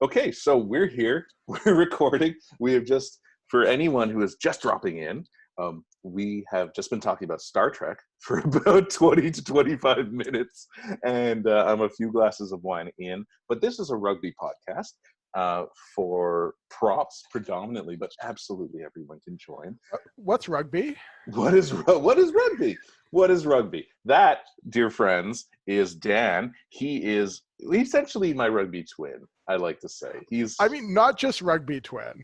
Okay, so we're here. We're recording. We have just, for anyone who is just dropping in, we have just been talking about Star Trek for about 20 to 25 minutes, and I'm a few glasses of wine in. But this is a rugby podcast for props predominantly, but absolutely everyone can join. What's rugby? What is rugby? What is rugby? That, dear friends, is Dan. He's essentially my rugby twin, I like to say. I mean, not just rugby twin.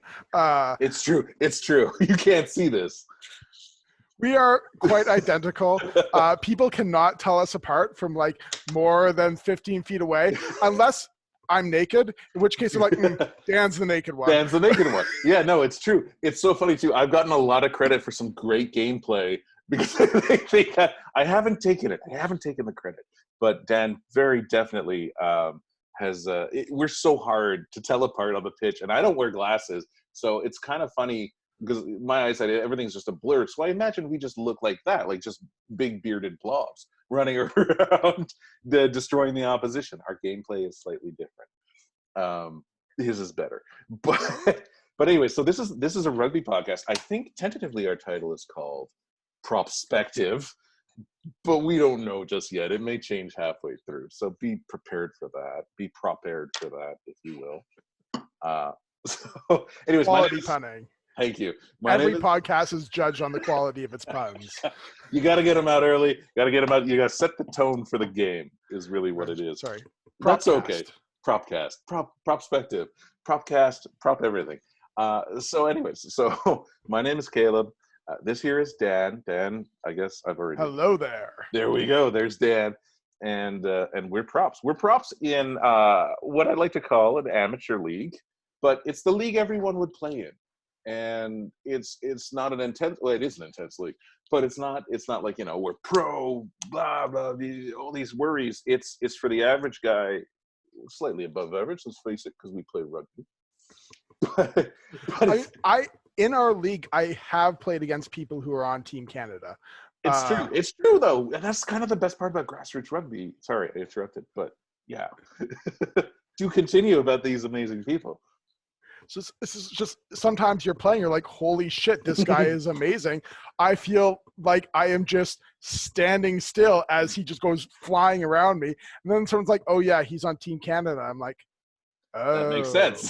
It's true. It's true. You can't see this. We are quite identical. People cannot tell us apart from like more than 15 feet away, unless I'm naked, in which case they're like, Dan's the naked one. Dan's the naked one. Yeah, no, it's true. It's so funny, too. I've gotten a lot of credit for some great gameplay because they think that I haven't taken it. I haven't taken the credit. But Dan very definitely has we're so hard to tell apart on the pitch, and I don't wear glasses, so it's kind of funny because my eyesight, everything's just a blur. So I imagine we just look like that, like just big bearded blobs running around, destroying the opposition. Our gameplay is slightly different. His is better, but anyway. So this is a rugby podcast. I think tentatively our title is called Propspective, but we don't know just yet. It may change halfway through. So be prepared for that. Be prepared for that, if you will. So, anyways, quality punning. Thank you. Every podcast is judged on the quality of its puns. You got to get them out early. Got to get them out. You got to set the tone for the game. Is really what it is. Sorry. That's okay. Propcast, propspective, propcast, prop everything. So, anyways, my name is Caleb. This here is Dan. Dan, I guess I've already. Hello there. There we go. There's Dan, and we're props. We're props in what I'd like to call an amateur league, but it's the league everyone would play in. And it's not an intense. Well, it is an intense league, but it's not like we're pro, blah blah, all these worries. It's for the average guy, slightly above average. Let's face it, because we play rugby. but I in our league, I have played against people who are on Team Canada. It's true. It's true though, and that's kind of the best part about grassroots rugby. Sorry, I interrupted, but yeah, do continue about these amazing people. So this is just sometimes you're playing, you're like, holy shit, this guy is amazing. I feel like I am just standing still as he just goes flying around me. And then someone's like, oh yeah, he's on Team Canada. I'm like, oh. That makes sense.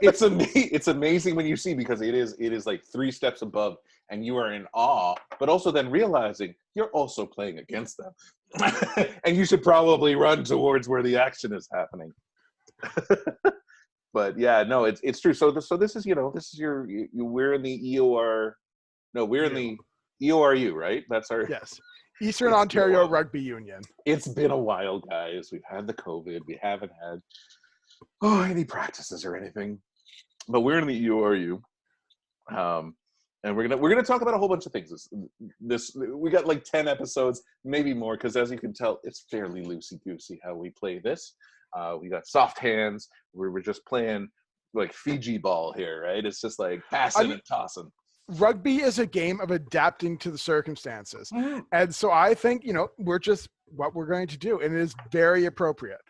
It's amazing when you see, because it is like 3 steps above and you are in awe, but also then realizing you're also playing against them. And you should probably run towards where the action is happening. But yeah, no, it's true. So this is we're in the EOR. No, we're in the EORU, right? That's our Eastern Ontario Rugby Union. It's been a while, guys. We've had the COVID. We haven't had any practices or anything, but we're in the EORU, and we're gonna talk about a whole bunch of things. This we got like 10 episodes, maybe more, because as you can tell, it's fairly loosey goosey how we play this. We got soft hands. We're just playing like Fiji ball here, right? It's just like passing and tossing. Rugby is a game of adapting to the circumstances. And so I think, we're just what we're going to do. And it is very appropriate.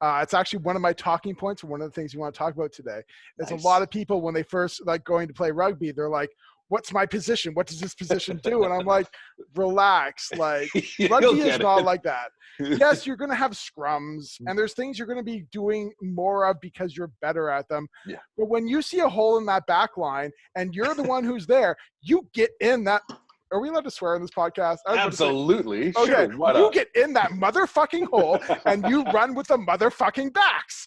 It's actually one of my talking points, or one of the things we want to talk about today. Is nice. A lot of people, when they first going to play rugby, they're like, what's my position? What does this position do? And I'm like, relax. Like, rugby is not like that. Yes, you're going to have scrums, and there's things you're going to be doing more of because you're better at them. Yeah. But when you see a hole in that back line and you're the one who's there, you get in that. Are we allowed to swear in this podcast? Absolutely. Okay. Sure, you get in that motherfucking hole and you run with the motherfucking backs.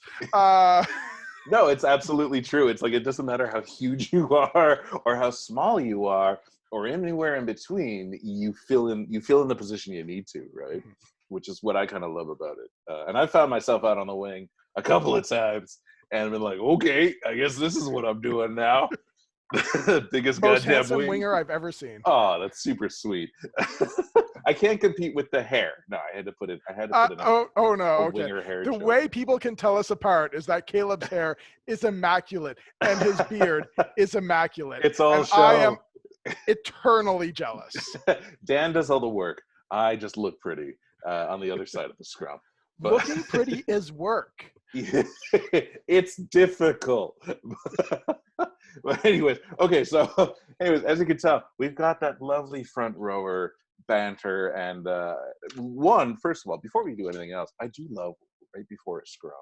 No, it's absolutely true. It's like, it doesn't matter how huge you are or how small you are or anywhere in between, you fill in the position you need to, right? Which is what I kind of love about it. And I found myself out on the wing a couple of times and been like, okay, I guess this is what I'm doing now. Biggest most goddamn handsome winger I've ever seen. Oh, that's super sweet. I can't compete with the hair. No, I had to put it. Winger hair. The way people can tell us apart is that Caleb's hair is immaculate and his beard is immaculate. It's all show. I am eternally jealous. Dan does all the work. I just look pretty on the other side of the scrum. But looking pretty is work. It's difficult. But anyways, okay, so anyways, as you can tell, we've got that lovely front rower banter. And first of all, before we do anything else, I do love right before a scrum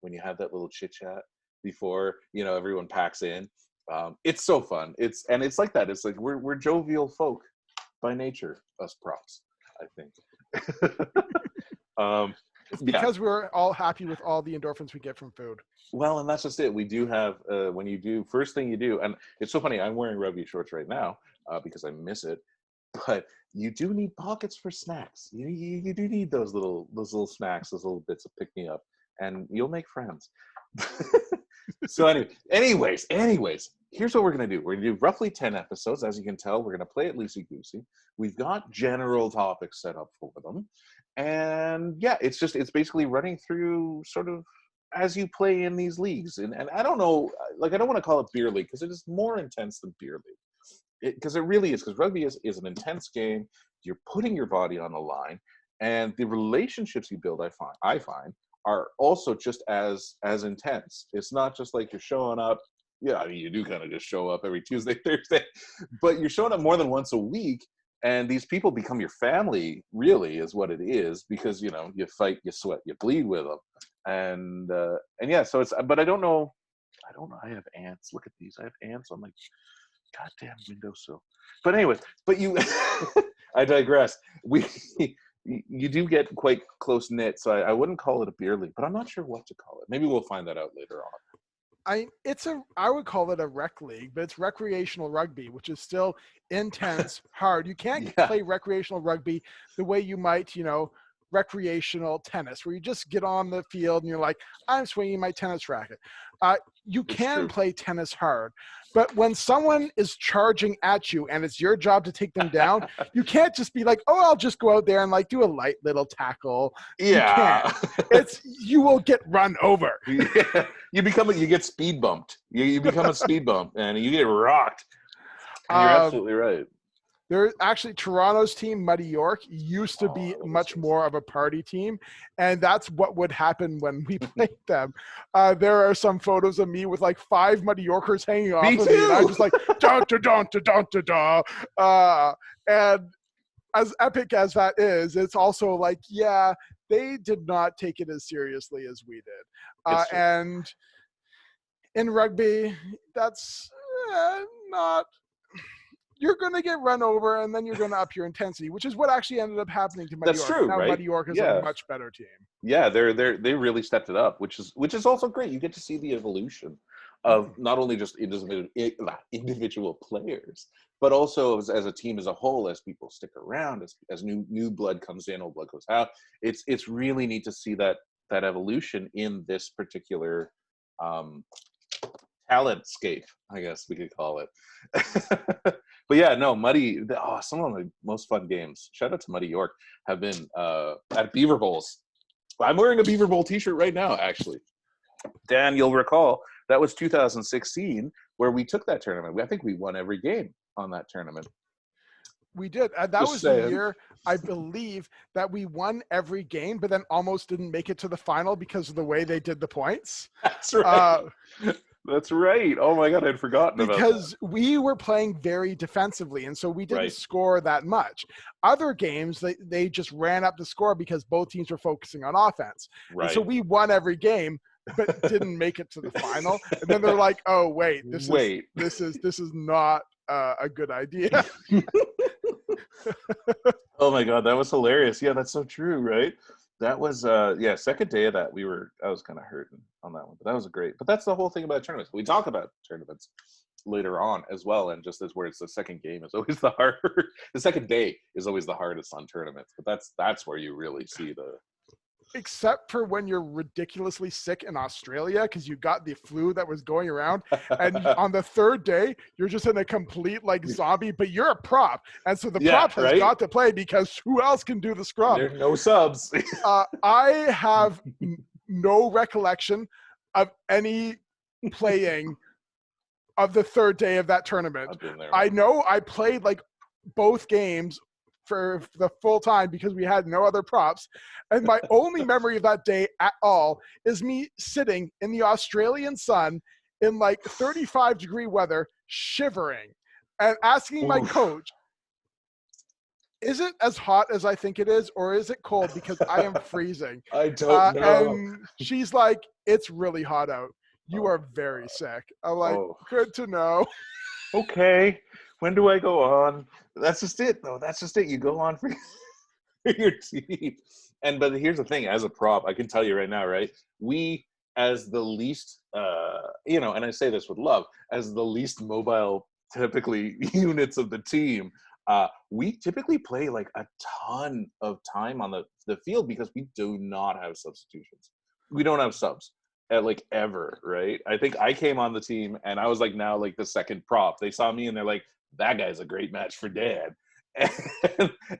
when you have that little chit chat before everyone packs in. It's so fun. It's like that. It's like we're jovial folk by nature, us props, I think. It's because we're all happy with all the endorphins we get from food. Well, and that's just it. We do have, when you do, first thing you do, and it's so funny, I'm wearing rugby shorts right now because I miss it, but you do need pockets for snacks. You do need those little snacks, those little bits of pick-me-up, and you'll make friends. So anyways, here's what we're going to do. We're going to do roughly 10 episodes. As you can tell, we're going to play it loosey-goosey. We've got general topics set up for them. And yeah, it's basically running through sort of as you play in these leagues. And I don't know, like, I don't want to call it beer league because it is more intense than beer league. Because it really is, because rugby is an intense game. You're putting your body on the line, and the relationships you build, I find, are also just as intense. It's not just like you're showing up. Yeah, I mean, you do kind of just show up every Tuesday, Thursday, but you're showing up more than once a week. And these people become your family, really, is what it is, because you fight, you sweat, you bleed with them, and yeah. So it's, but I don't know. I have ants. Look at these. I have ants on my goddamn windowsill. But anyways, I digress. You do get quite close knit, so I wouldn't call it a beer league, but I'm not sure what to call it. Maybe we'll find that out later on. I would call it a rec league, but it's recreational rugby, which is still intense, hard. You can't play recreational rugby the way you might, recreational tennis, where you just get on the field and you're like, I'm swinging my tennis racket. You can play tennis hard, but when someone is charging at you and it's your job to take them down, you can't just be like, oh, I'll just go out there and like do a light little tackle. Yeah. You will get run over. Yeah. You get speed bumped. You become a speed bump and you get rocked. And you're absolutely right. There actually, Toronto's team, Muddy York, used to be much more of a party team, and that's what would happen when we played them. There are some photos of me with like 5 Muddy Yorkers hanging off of me, and I'm just like da da da da da da. And as epic as that is, it's also like, yeah, they did not take it as seriously as we did. And in rugby, that's not. You're going to get run over, and then you're going to up your intensity, which is what actually ended up happening to Muddy York. That's true, now right? Muddy York is a much better team. Yeah, they really stepped it up, which is also great. You get to see the evolution of not only just individual players, but also as a team as a whole, as people stick around, as new blood comes in, old blood goes out. It's really neat to see that evolution in this particular talentscape, I guess we could call it. But yeah, no, Muddy, some of my most fun games, shout out to Muddy York, have been at Beaver Bowls. I'm wearing a Beaver Bowl t-shirt right now, actually. Dan, you'll recall, that was 2016 where we took that tournament. I think we won every game on that tournament. We did. That was the year, I believe, that we won every game, but then almost didn't make it to the final because of the way they did the points. That's right. That's right. Oh my God, I'd forgotten about that. Because we were playing very defensively, and so we didn't score that much. Other games, they just ran up the score because both teams were focusing on offense. Right. And so we won every game, but didn't make it to the final. And then they're like, "Oh wait, this is not a good idea." Oh my God, that was hilarious. Yeah, that's so true, right? That was second day of that I was kind of hurting on that one, but that was great. But that's the whole thing about tournaments. We talk about tournaments later on as well, and just as where it's the second game is always the harder. The second day is always the hardest on tournaments, but that's where you really see the. Except for when you're ridiculously sick in Australia because you got the flu that was going around, and on the third day you're just in a complete like zombie, but you're a prop, and so the prop has got to play because who else can do the scrum? There are no subs. I have no recollection of any playing of the third day of that tournament. I know I played like both games for the full time because we had no other props. And my only memory of that day at all is me sitting in the Australian sun in like 35-degree weather, shivering, and asking my Oof. coach, is it as hot as I think it is, or is it cold? Because I am freezing. I don't know. And she's like, it's really hot out. You are very sick. I'm like, Oh, good to know. okay. When do I go on? That's just it, though. That's just it. You go on for your team. But here's the thing: as a prop, I can tell you right now, right? We, as the least, and I say this with love, as the least mobile, typically units of the team, we typically play like a ton of time on the field because we do not have substitutions. We don't have subs like ever, right? I think I came on the team and I was like now like the second prop. They saw me and they're like, that guy's a great match for Dan.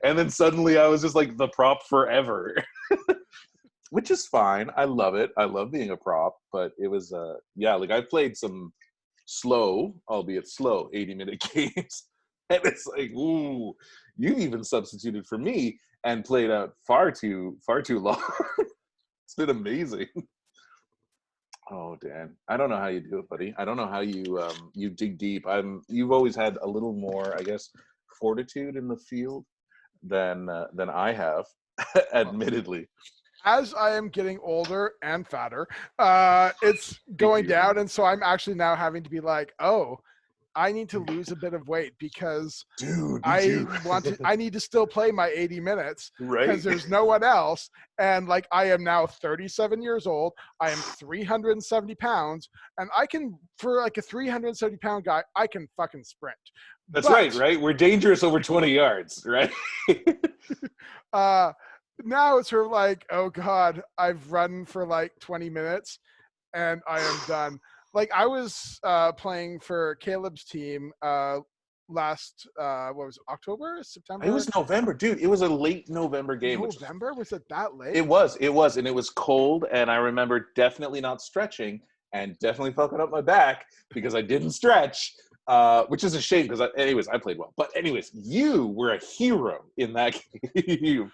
And then suddenly I was just like the prop forever. Which is fine. I love it. I love being a prop, but it was like I played some slow, albeit slow, 80-minute games. And it's like, ooh, you've even substituted for me and played out far too long. It's been amazing. Oh, Dan, I don't know how you do it, buddy. I don't know how you dig deep. You've always had a little more, I guess, fortitude in the field than I have, admittedly. As I am getting older and fatter, it's going down, and so I'm actually now having to be like, oh, I need to lose a bit of weight because Dude, I need to still play my 80 minutes right? because there's no one else. And like, I am now 37 years old. I am 370 pounds, and I can, for like a 370 pound guy, I can fucking sprint. That's right. We're dangerous over 20 yards, right? Now it's sort of like, oh God, I've run for like 20 minutes and I am done. Like I was playing for Caleb's team last, what was it, October, September? It was November, dude. It was a late November game. November? Was it that late? It was, and it was cold, and I remember definitely not stretching and definitely fucking up my back because I didn't stretch, which is a shame because, anyways, I played well. But anyways, you were a hero in that game.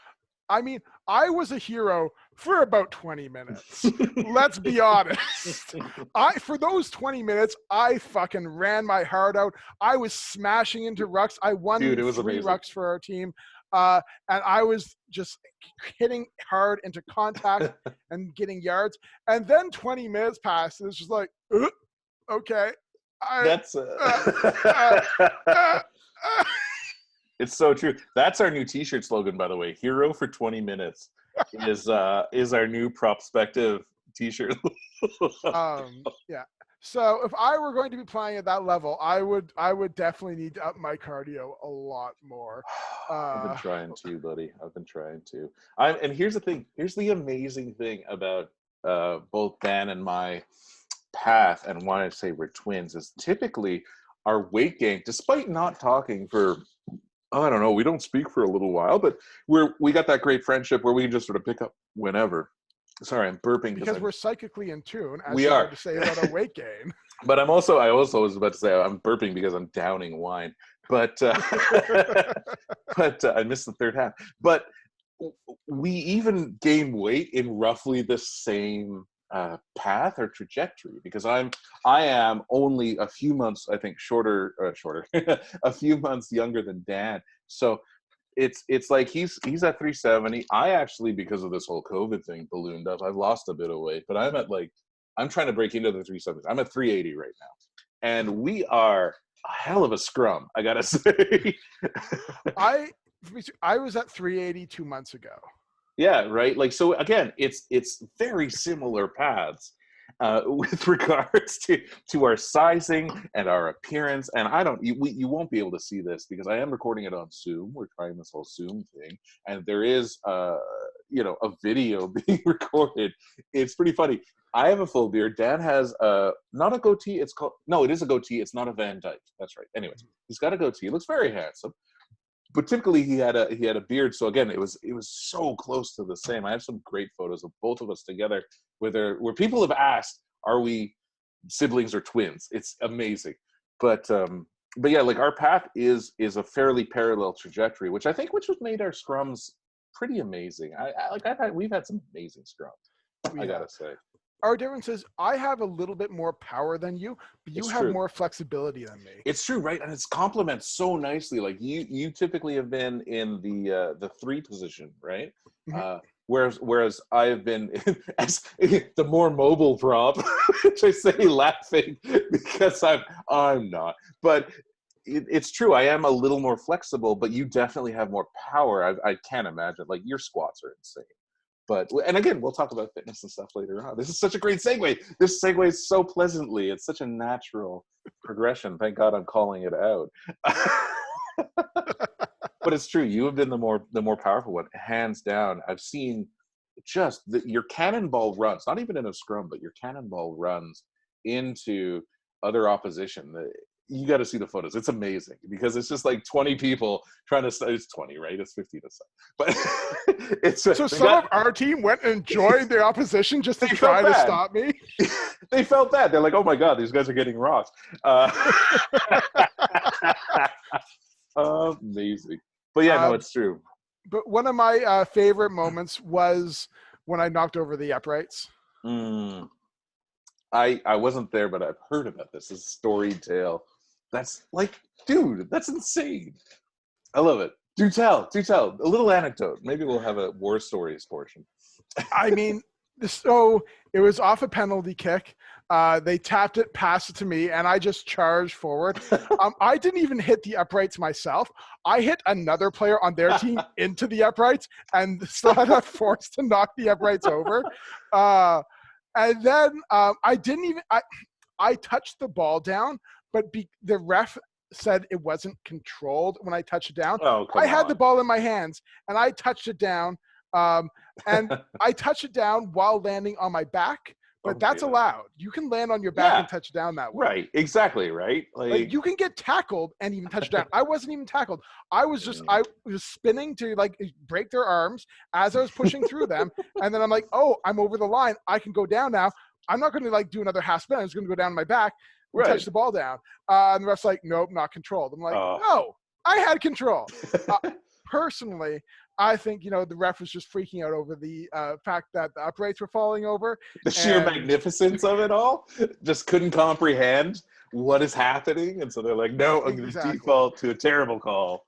I mean, I was a hero for about 20 minutes. Let's be honest. For those 20 minutes, I fucking ran my heart out. I was smashing into rucks. I won 3 rucks for our team. And I was just hitting hard into contact and getting yards. And then 20 minutes passed, and it's just like, okay. It's so true. That's our new T-shirt slogan, by the way. Hero for 20 minutes is our new Propspective T-shirt. Yeah. So if I were going to be playing at that level, I would definitely need to up my cardio a lot more. I've been trying to, buddy. I've been trying to. And here's the thing. Here's the amazing thing about both Dan and my path, and why I say we're twins, is typically our weight gain, despite not talking for, I don't know, we don't speak for a little while, but we got that great friendship where we can just sort of pick up whenever. Sorry, I'm burping because we're psychically in tune. As we you are to say about a weight gain. But I also was about to say I'm burping because I'm downing wine. But I missed the third half. But we even gain weight in roughly the same path or trajectory, because I am only a few months, I think, shorter, a few months younger than Dan. So it's like he's at 370. I actually, because of this whole COVID thing, ballooned up. I've lost a bit of weight, but I'm trying to break into the 370s. I'm at 380 right now, and we are a hell of a scrum, I gotta say. I was at 380 2 months ago. Yeah, right. Like, so again, it's very similar paths with regards to our sizing and our appearance. And you won't be able to see this because I am recording it on Zoom. We're trying this whole Zoom thing, and there is a video being recorded. It's pretty funny. I have a full beard. Dan has not a goatee. It is a goatee. It's not a Van Dyke. That's right. Anyways, he's got a goatee. He looks very handsome. But typically he had a beard, so again it was so close to the same. I have some great photos of both of us together where people have asked, are we siblings or twins? It's amazing. But but yeah, like our path is a fairly parallel trajectory, which has made our scrums pretty amazing. We've had some amazing scrums, I Yeah. gotta say. Our difference is I have a little bit more power than you, but you It's have true. more flexibility than me. It's true, right? And it's complements so nicely. Like you typically have been in the 3 position, right? Mhm. Whereas I've been as the more mobile prop, which I say laughing because I'm not. But it's true. I am a little more flexible, but you definitely have more power. I can't imagine. Like your squats are insane. But and again, we'll talk about fitness and stuff later on. This is such a great segue. This segues so pleasantly. It's such a natural progression. Thank God I'm calling it out. But it's true. You have been the more powerful one, hands down. I've seen just your cannonball runs, not even in a scrum, but your cannonball runs into other opposition. You got to see the photos. It's amazing because it's just like 20 people trying to. It's 20, right? It's 50 to some, but it's So some of our team went and joined the opposition just to try to stop me. They felt bad. They're like, "Oh my God, these guys are getting rocked." Amazing. But yeah, no, it's true. But one of my favorite moments was when I knocked over the uprights. I wasn't there, but I've heard about this. It's a storied tale. That's like, dude, that's insane. I love it. Do tell. A little anecdote. Maybe we'll have a war stories portion. I mean, so it was off a penalty kick. They tapped it, passed it to me, and I just charged forward. I didn't even hit the uprights myself. I hit another player on their team into the uprights and still had enough force to knock the uprights over. And then I didn't even – I touched the ball down, but the ref said it wasn't controlled when I touched it down. Oh, come I had on. the ball in my hands, and I touched it down. And I touched it down while landing on my back, but that's allowed. You can land on your back and touch it down that way. Right, exactly, right? Like you can get tackled and even touch it down. I wasn't even tackled. I was spinning to like break their arms as I was pushing through them. And then I'm like, oh, I'm over the line. I can go down now. I'm not going to like do another half spin. I'm just going to go down my back and touch the ball down. And the ref's like, nope, not controlled. I'm like, no, I had control. Personally, I think, the ref was just freaking out over the fact that the uprights were falling over. The sheer magnificence of it all. Just couldn't comprehend what is happening. And so they're like, no, I'm going to default to a terrible call.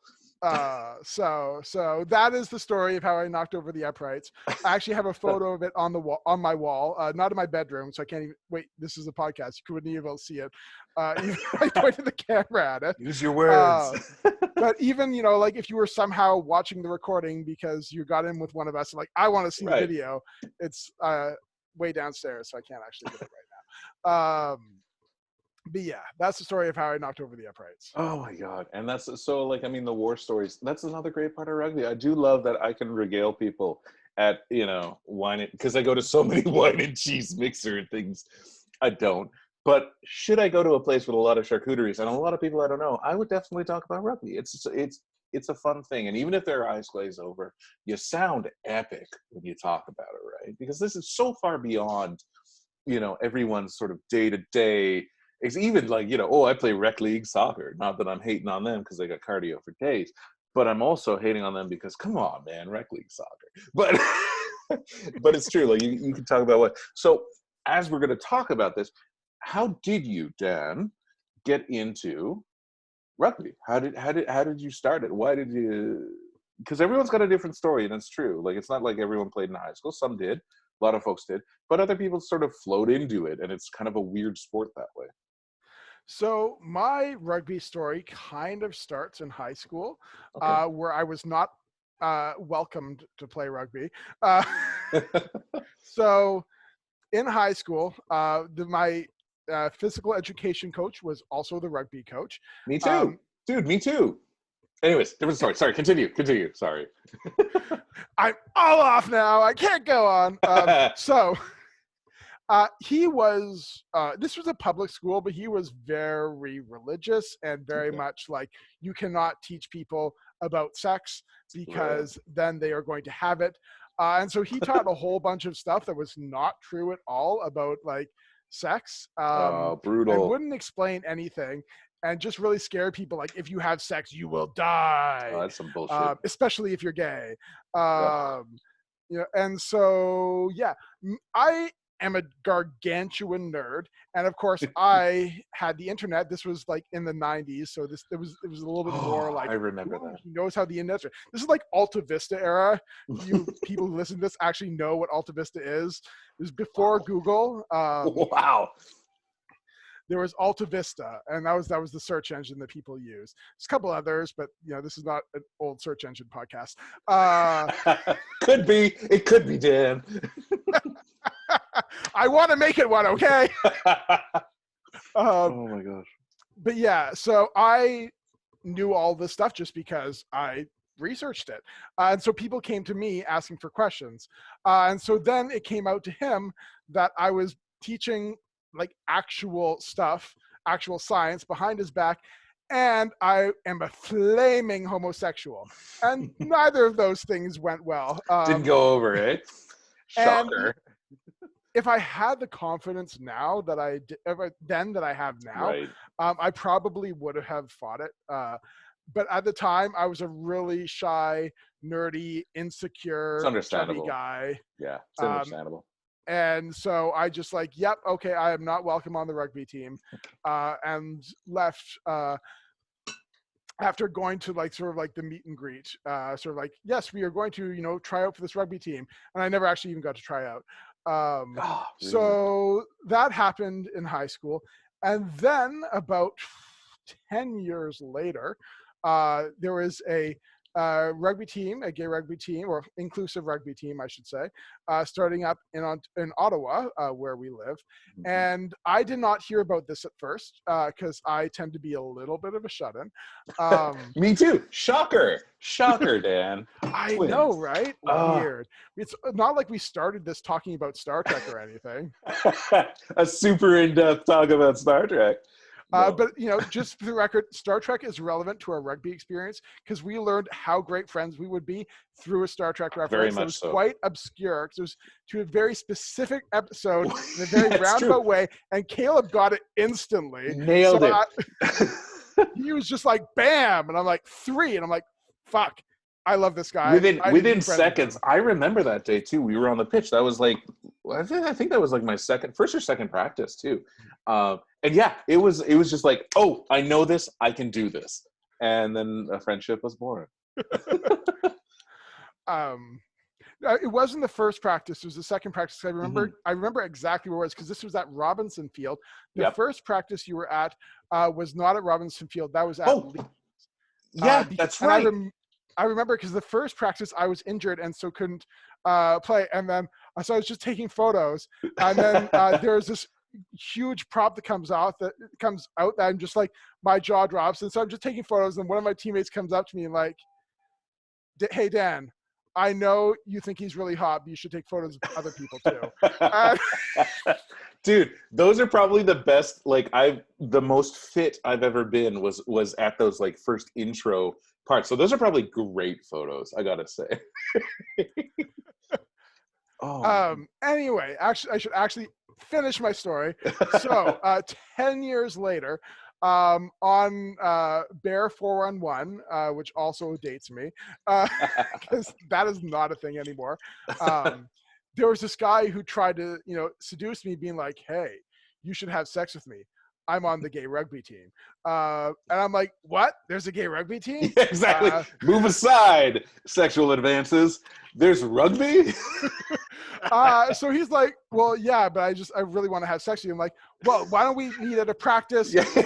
So that is the story of how I knocked over the uprights. I actually have a photo of it on the wall, on my wall, not in my bedroom, so I can't even wait. This is a podcast; you couldn't even see it. Even I pointed the camera at it. Use your words. But even like if you were somehow watching the recording because you got in with one of us, like I want to see the video, it's way downstairs, so I can't actually get it right now. But yeah, that's the story of how I knocked over the uprights. Oh my God. And that's so like, I mean, the war stories, that's another great part of rugby. I do love that I can regale people at, wine, because I go to so many wine and cheese mixer things. I don't. But should I go to a place with a lot of charcuteries and a lot of people I don't know, I would definitely talk about rugby. It's a fun thing. And even if their eyes glaze over, you sound epic when you talk about it, right? Because this is so far beyond, everyone's sort of day-to-day. It's even like, I play rec league soccer. Not that I'm hating on them because they got cardio for days, but I'm also hating on them because, come on, man, rec league soccer. But but it's true. Like you can talk about what. So as we're going to talk about this, how did you, Dan, get into rugby? How did you start it? Why did you? Because everyone's got a different story, and it's true. Like it's not like everyone played in high school. Some did. A lot of folks did, but other people sort of float into it, and it's kind of a weird sport that way. So my rugby story kind of starts in high school, where I was not welcomed to play rugby. So in high school, my physical education coach was also the rugby coach. Me too. Dude, me too. Anyways, different story. Sorry, continue. Sorry. I'm all off now. I can't go on. He was, this was a public school, but he was very religious and very much like, you cannot teach people about sex because then they are going to have it. And so he taught a whole bunch of stuff that was not true at all about like sex. Brutal. And wouldn't explain anything. and just really scare people. Like, if you have sex, you will die, Oh, that's some bullshit. especially if you're gay. Ugh. And so, yeah, I am a gargantuan nerd, and of course, I had the internet. This was like in the '90s, so it was a little bit more like, I remember ooh, that. he knows how the internet. This is like Alta Vista era. You people who listen to this actually know what Alta Vista is. It was before Google. Wow. There was Alta Vista, and that was the search engine that people use. There's a couple others, but this is not an old search engine podcast. Could be. It could be, Dan. I want to make it one, okay? Oh my gosh. But yeah, so I knew all this stuff just because I researched it. And so people came to me asking for questions. And so then it came out to him that I was teaching like actual stuff, actual science behind his back, and I am a flaming homosexual. And neither of those things went well. Didn't go over, eh? Shocker. If I had the confidence now that that I have now, Right. I probably would have fought it. But at the time, I was a really shy, nerdy, insecure, It's understandable. chubby guy. Yeah, it's understandable. And so I just like, yep, okay, I am not welcome on the rugby team, and left after going to like sort of like the meet and greet, sort of like, yes, we are going to try out for this rugby team, and I never actually even got to try out. Really? So that happened in high school, and then about 10 years later, there was a rugby team, a gay rugby team, or inclusive rugby team, I should say, starting up in Ottawa, where we live. Mhm. And I did not hear about this at first because I tend to be a little bit of a shut-in. Me too. Shocker, Dan. I Twins. know, right? Weird. It's not like we started this talking about Star Trek or anything. A super in-depth talk about Star Trek. No. But just for the record, Star Trek is relevant to our rugby experience because we learned how great friends we would be through a Star Trek reference. Very That much was so. quite obscure because it was to a very specific episode in a very That's roundabout true. way, and Caleb got it instantly. Nailed it. He was just like, bam, and I'm like 3, and I'm like, fuck, I love this guy. Within seconds, I remember that day too. We were on the pitch. That was like, I think that was like my first or second practice too. And yeah, it was just like, oh, I know this, I can do this, and then a friendship was born. It wasn't the first practice; it was the second practice. I remember, Mm-hmm. I remember exactly where it was because this was at Robinson Field. The Yep. first practice you were at was not at Robinson Field. That was at Leeds. Yeah, that's right. I remember because the first practice I was injured and so couldn't play, and then so I was just taking photos, and then there's this huge prop that comes out that I'm just like, my jaw drops, and so I'm just taking photos, and one of my teammates comes up to me and like, hey Dan, I know you think he's really hot, but you should take photos of other people too. Dude, those are probably the best. Like the most fit I've ever been was at those like first intro parts. So those are probably great photos, I gotta say. Anyway, actually, I should actually finish my story. So 10 years later, on Bear 411, which also dates me, because that is not a thing anymore. There was this guy who tried to, seduce me, being like, hey, you should have sex with me. I'm on the gay rugby team. And I'm like, what? There's a gay rugby team? Yeah, exactly. Move aside, sexual advances. There's rugby? So he's like, well, yeah, but I really want to have sex with you. I'm like, well, why don't we meet at a practice? Yeah. We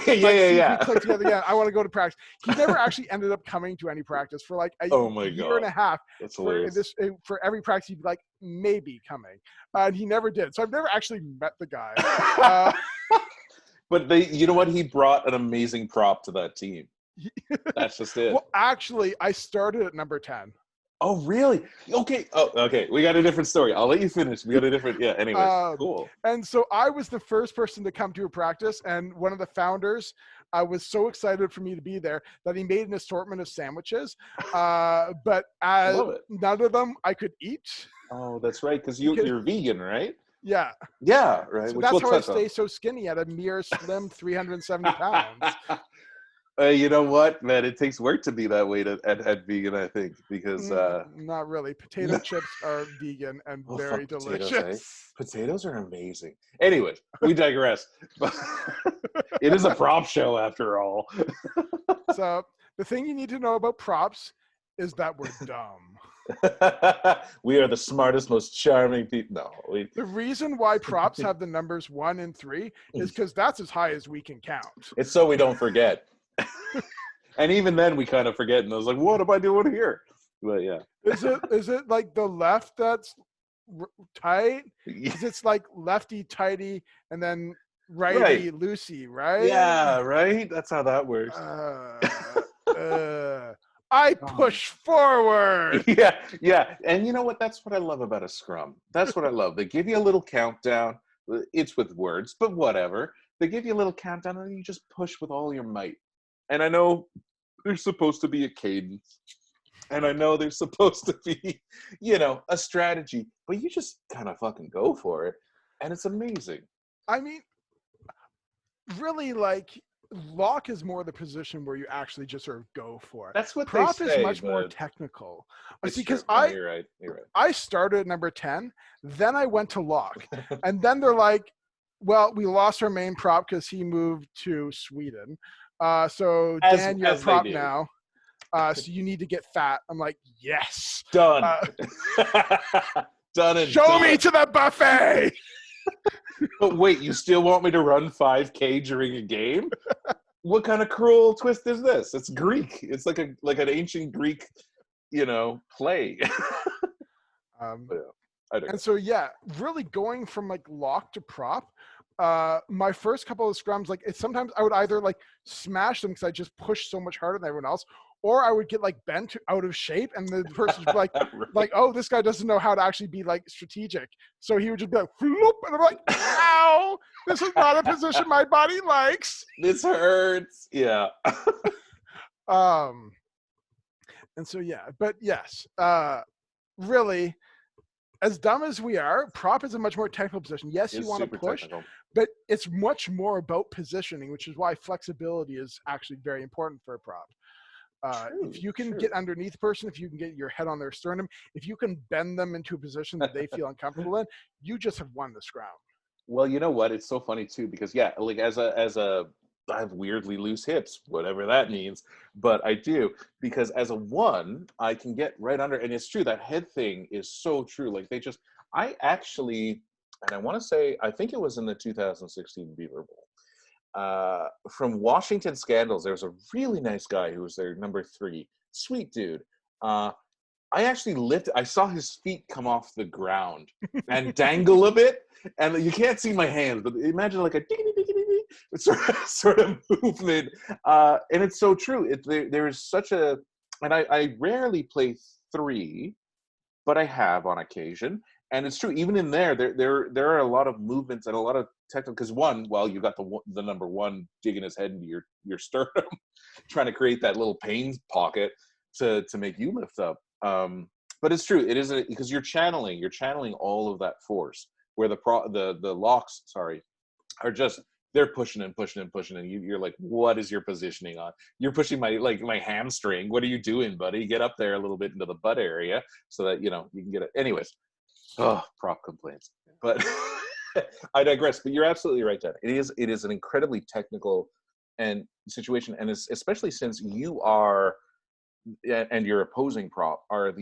click together again. I want to go to practice. He never actually ended up coming to any practice for like a year and a half. That's hilarious. For every practice, he'd be like, maybe coming. And he never did. So I've never actually met the guy. But you know what? He brought an amazing prop to that team. That's just it. Well, actually, I started at number 10. Oh, really? Okay. Oh, okay. We got a different story. I'll let you finish. We got a different. Yeah. Anyways, cool. And so I was the first person to come to a practice, and one of the founders was so excited for me to be there that he made an assortment of sandwiches. But none of them I could eat. Oh, that's right. Because you're vegan, right? Yeah. Yeah. Right. So that's how I stay so skinny at a mere slim 370 pounds. You know what, man? It takes work to be that way at vegan, I think, because Not really. Potato chips are vegan and oh very fuck potatoes, eh? delicious. Potatoes are amazing. Anyways, we digress. It is a prop show after all. So the thing you need to know about props is that we're dumb. We are the smartest, most charming people. No, The reason why props have the numbers 1 and 3 is because that's as high as we can count. it's so we don't forget. And even then, we kind of forget, and I was like, "What am I doing here?" But yeah, Is it like the left that's tight? Because it's like lefty tighty and then righty right. loosey, right? Yeah, right. That's how that works. I Oh. push forward. Yeah, yeah. And you know what? That's what I love about a scrum. That's what I love. They give you a little countdown. It's with words, but whatever. They give you a little countdown, and you just push with all your might. And I know there's supposed to be a cadence, and I know there's supposed to be, a strategy, but you just kind of fucking go for it, and it's amazing. I mean, really, like lock is more the position where you actually just sort of go for it. That's what they Prop is say, much more but technical. it's See, true. because No, you're right. You're I started at number 10, then I went to lock, and then they're like, well, we lost our main prop because he moved to Sweden. So right. Dan, you're a As they prop do. now. So you need to get fat. I'm like, yes. Done. Done and Show done. me to the buffet. But wait, you still want me to run 5K during a game? What kind of cruel twist is this? It's Greek. It's like an ancient Greek, play. But, I And digress. so yeah, really going from like lock to prop. My first couple of scrums, like sometimes I would either like smash them because I just push so much harder than everyone else, or I would get like bent out of shape, and the person's like, Right. oh, this guy doesn't know how to actually be like strategic. So he would just be like, floop, and I'm like, ow, this is not a position my body likes. This hurts. Yeah. And so yeah, but yes, really, as dumb as we are, prop is a much more technical position. Yes, you It's want to super push, technical. but it's much more about positioning, which is why flexibility is actually very important for a prop. If you can get underneath a person, if you can get your head on their sternum, if you can bend them into a position that they feel uncomfortable in, you just have won the scrum. Well, you know what? It's so funny too because like I have weirdly loose hips, whatever that means, but I do because as a one, I can get right under, and it's true that head thing is so true. Like I actually, and I want to say, I think it was in the 2016 Beaver Bowl. From Washington Scandals, there was a really nice guy who was their number 3, sweet dude. I actually I saw his feet come off the ground and dangle a bit, and you can't see my hands, but imagine like a sort of movement, and it's so true. There is such a, and I rarely play 3, but I have on occasion, and it's true. Even in there are a lot of movements and a lot of technical. Because you got the number 1 digging his head into your sternum, trying to create that little pain pocket to make you lift up. But it's true. It is because you're channeling all of that force. Where the locks, sorry, are just they're pushing and pushing and pushing, and you're like, what is your positioning on? You're pushing my hamstring. What are you doing, buddy? Get up there a little bit into the butt area so that you can get it. Anyways, prop complaints, but I digress. But you're absolutely right, Dad. It is an incredibly technical and situation, and especially since you are and your opposing prop are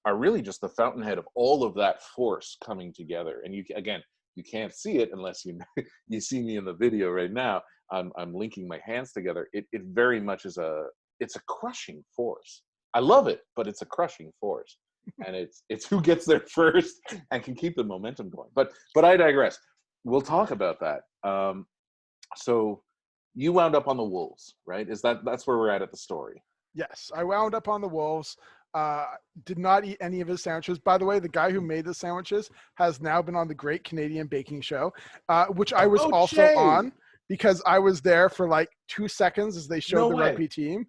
are really just the fountainhead of all of that force coming together. And you can't see it unless you see me in the video right now. I'm linking my hands together. It very much is it's a crushing force. I love it, but it's a crushing force, and it's who gets there first and can keep the momentum going. But I digress. We'll talk about that. So you wound up on the Wolves, right? That's where we're at the story? Yes, I wound up on the Wolves. Did not eat any of his sandwiches. By the way, the guy who made the sandwiches has now been on the Great Canadian Baking Show, which I was also Jay. on because I was there for like 2 seconds as they showed the rugby team.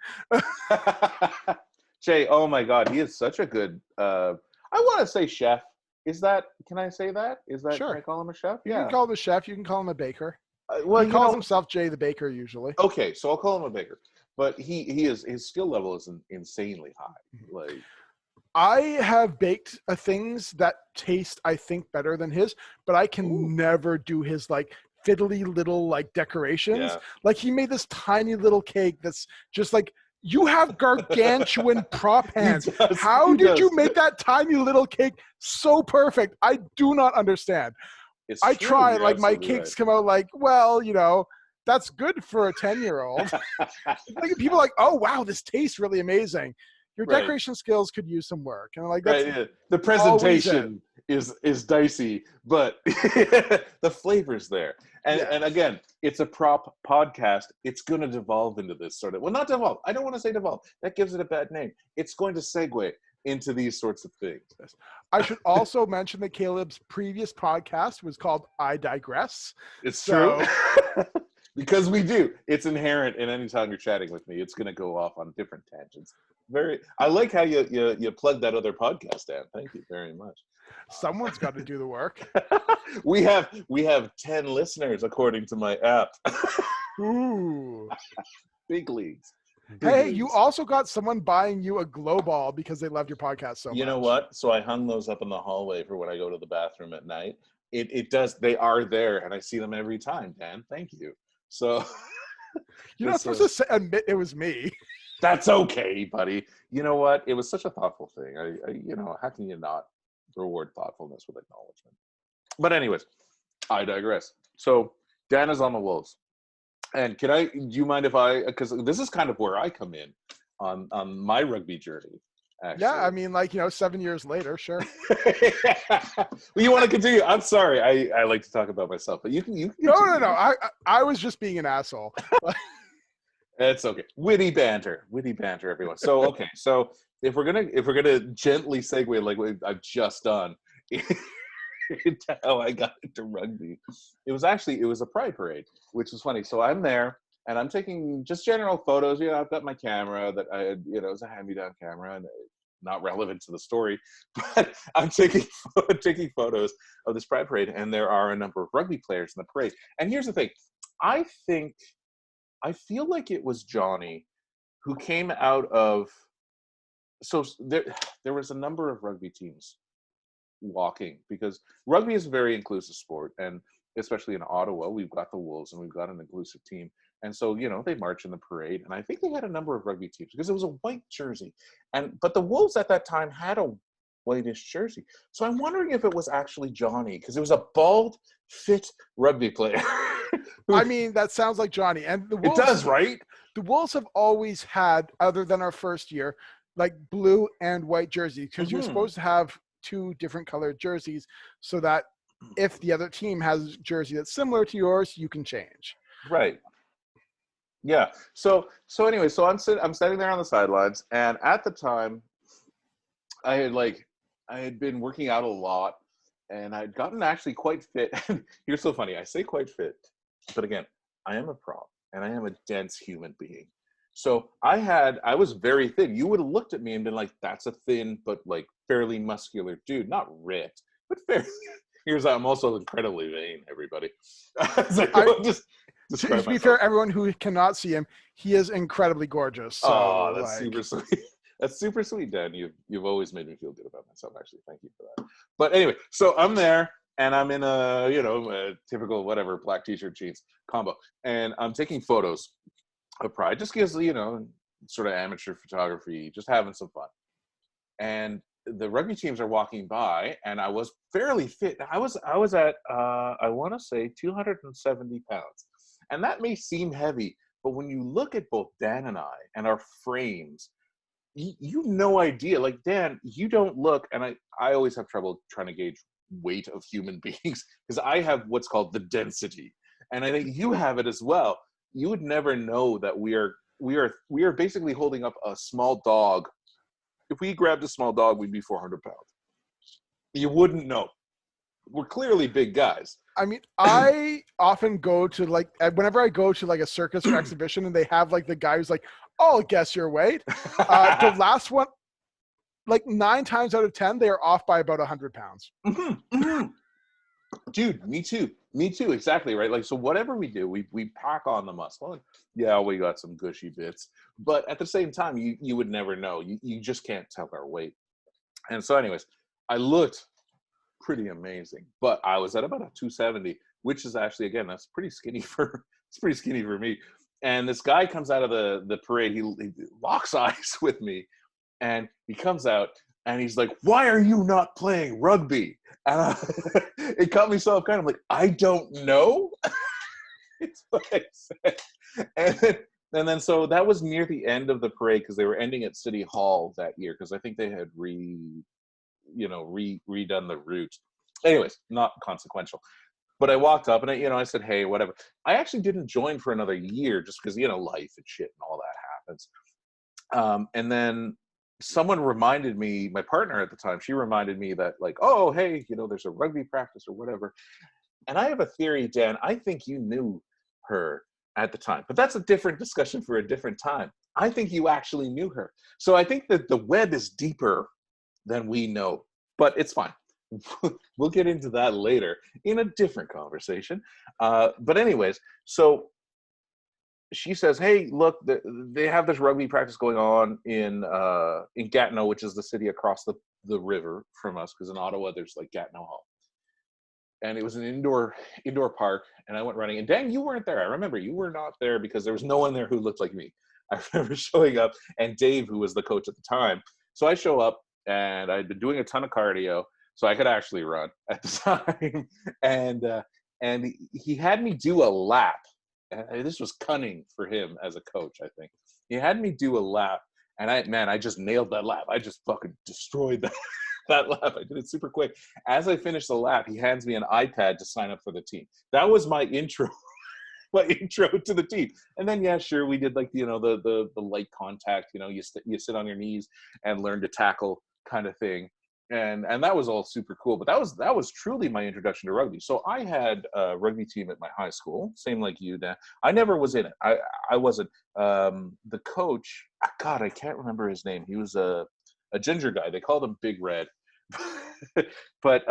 Jay, oh my God, he is such a good. I want to say chef. Can I say that? Sure. Can I call him a chef? You can call him a chef. You can call him a baker. Well, He calls himself Jay the Baker usually. Okay, so I'll call him a baker, but his skill level is insanely high. Like, I have baked things that taste, I think, better than his, but I can ooh, never do his like fiddly little like decorations. yeah, Like he made this tiny little cake that's just like, you have gargantuan prop he hands. does. How He did you does. make that tiny little cake so perfect? I do not understand. It's I true. try, You're like my absolutely right. cakes come out like, well, that's good for a 10-year-old. Like people are like, oh wow, this tastes really amazing. Your Right. decoration skills could use some work. And like that's Right. Yeah. The always it. presentation is dicey, but the flavor's there. And Yeah. again, it's a prop podcast. It's going to devolve into this sort of, well, not devolve. I don't want to say devolve. That gives it a bad name. It's going to segue into these sorts of things. I should also mention that Caleb's previous podcast was called I Digress. It's So, true. Because we do. It's inherent in any time you're chatting with me. It's going to go off on different tangents. I like how you plugged that other podcast, Dan. Thank you very much. someone's got to do the work. we have 10 listeners according to my app. Ooh. Big leagues. Hey, you also got someone buying you a glow ball because they loved your podcast so much. You know what? So I hung those up in the hallway for when I go to the bathroom at night. It does. They are there, and I see them every time, Dan. Thank you. So You're not supposed to admit it was me. that's okay, buddy. You know what? It was such a thoughtful thing. How can you not reward thoughtfulness with acknowledgement? But anyways, I digress. So Dan is on the Wolves. And do you mind if because this is kind of where I come in on my rugby journey. Actually. Yeah, I mean, 7 years later, sure. Well, you want to continue? I'm sorry. I like to talk about myself, but you can. No. I was just being an asshole. It's okay. Witty banter, everyone. So okay, so if we're gonna gently segue like I've just done into how I got into rugby, it was a pride parade, which was funny. So I'm there and I'm taking just general photos. I've got my camera that I had, it was a hand-me-down camera and not relevant to the story, but I'm taking photos of this pride parade, and there are a number of rugby players in the parade. And here's the thing, I feel like it was Johnny who came out of. So there was a number of rugby teams walking, because rugby is a very inclusive sport, and especially in Ottawa, we've got the Wolves and we've got an inclusive team. And so, they march in the parade, and I think they had a number of rugby teams because it was a white jersey. But the Wolves at that time had a whitish jersey. So I'm wondering if it was actually Johnny, because it was a bald, fit rugby player. I mean, that sounds like Johnny. And the Wolves, it does, right? The Wolves have always had, other than our first year, like blue and white jerseys, because you're supposed to have two different colored jerseys so that if the other team has a jersey that's similar to yours, you can change. Right. Yeah. So anyway, I'm sitting there on the sidelines, and at the time, I had been working out a lot, and I'd gotten actually quite fit. You're so funny. I say quite fit, but again, I am a prop, and I am a dense human being. So I was very thin. You would have looked at me and been like, "That's a thin but like fairly muscular dude, not ripped, but fairly." I'm also incredibly vain. Everybody, to be fair, everyone who cannot see him, he is incredibly gorgeous. So, that's super sweet. That's super sweet, Dan. You've always made me feel good about myself. Actually, thank you for that. But anyway, so I'm there, and I'm in a typical whatever black t-shirt jeans combo, and I'm taking photos of pride, just because sort of amateur photography, just having some fun. And the rugby teams are walking by, and I was fairly fit. I was at I want to say 270 pounds, and that may seem heavy, but when you look at both Dan and I and our frames, you no idea. Like, Dan, you don't look, and I always have trouble trying to gauge weight of human beings because I have what's called the density, and I think you have it as well. You would never know that we are basically holding up a small dog. If we grabbed a small dog, we'd be 400 pounds. You wouldn't know. We're clearly big guys. I mean, I often go to whenever I go to a circus or exhibition, and they have the guy who's like, "Oh, guess your weight." The last one, 9 times out of 10, they are off by about 100 pounds. Mm-hmm. Dude, me too. Me too, exactly, right? Like, so whatever we do, we pack on the muscle. And yeah, we got some gushy bits, but at the same time, you would never know. You just can't tell our weight. And so, anyways, I looked pretty amazing, but I was at about a 270, which is actually, again, that's pretty skinny for it's pretty skinny for me. And this guy comes out of the parade. He locks eyes with me, and he comes out and he's like, "Why are you not playing rugby?" And it caught me so off guard. I'm like, "I don't know." It's what I said. And then so that was near the end of the parade because they were ending at City Hall that year because I think they had redone the route. Anyways, not consequential. But I walked up and I said, "Hey, whatever." I actually didn't join for another year just because life and shit and all that happens. And then someone reminded me, my partner at the time, she reminded me that, like, "Oh, hey, there's a rugby practice or whatever." And I have a theory, Dan. I think you knew her at the time, but that's a different discussion for a different time. I think you actually knew her. So I think that the web is deeper than we know, but it's fine. We'll get into that later in a different conversation. But anyways, so she says, "Hey, look, they have this rugby practice going on in Gatineau, which is the city across the river from us, because in Ottawa there's like Gatineau Hall." And it was an indoor park, and I went running. And Dan, you weren't there. I remember you were not there because there was no one there who looked like me. I remember showing up, and Dave, who was the coach at the time. So I show up, and I'd been doing a ton of cardio, so I could actually run at the time. And he had me do a lap. And this was cunning for him as a coach, I think. He had me do a lap, and I just nailed that lap. I just fucking destroyed that lap. I did it super quick. As I finished the lap, he hands me an iPad to sign up for the team. That was my intro, my intro to the team. And then, yeah, sure, we did like the light contact. You sit on your knees and learn to tackle kind of thing. And that was all super cool. But that was truly my introduction to rugby. So I had a rugby team at my high school, same like you, Dan. I never was in it. I wasn't. The coach, God, I can't remember his name. He was a ginger guy. They called him Big Red. But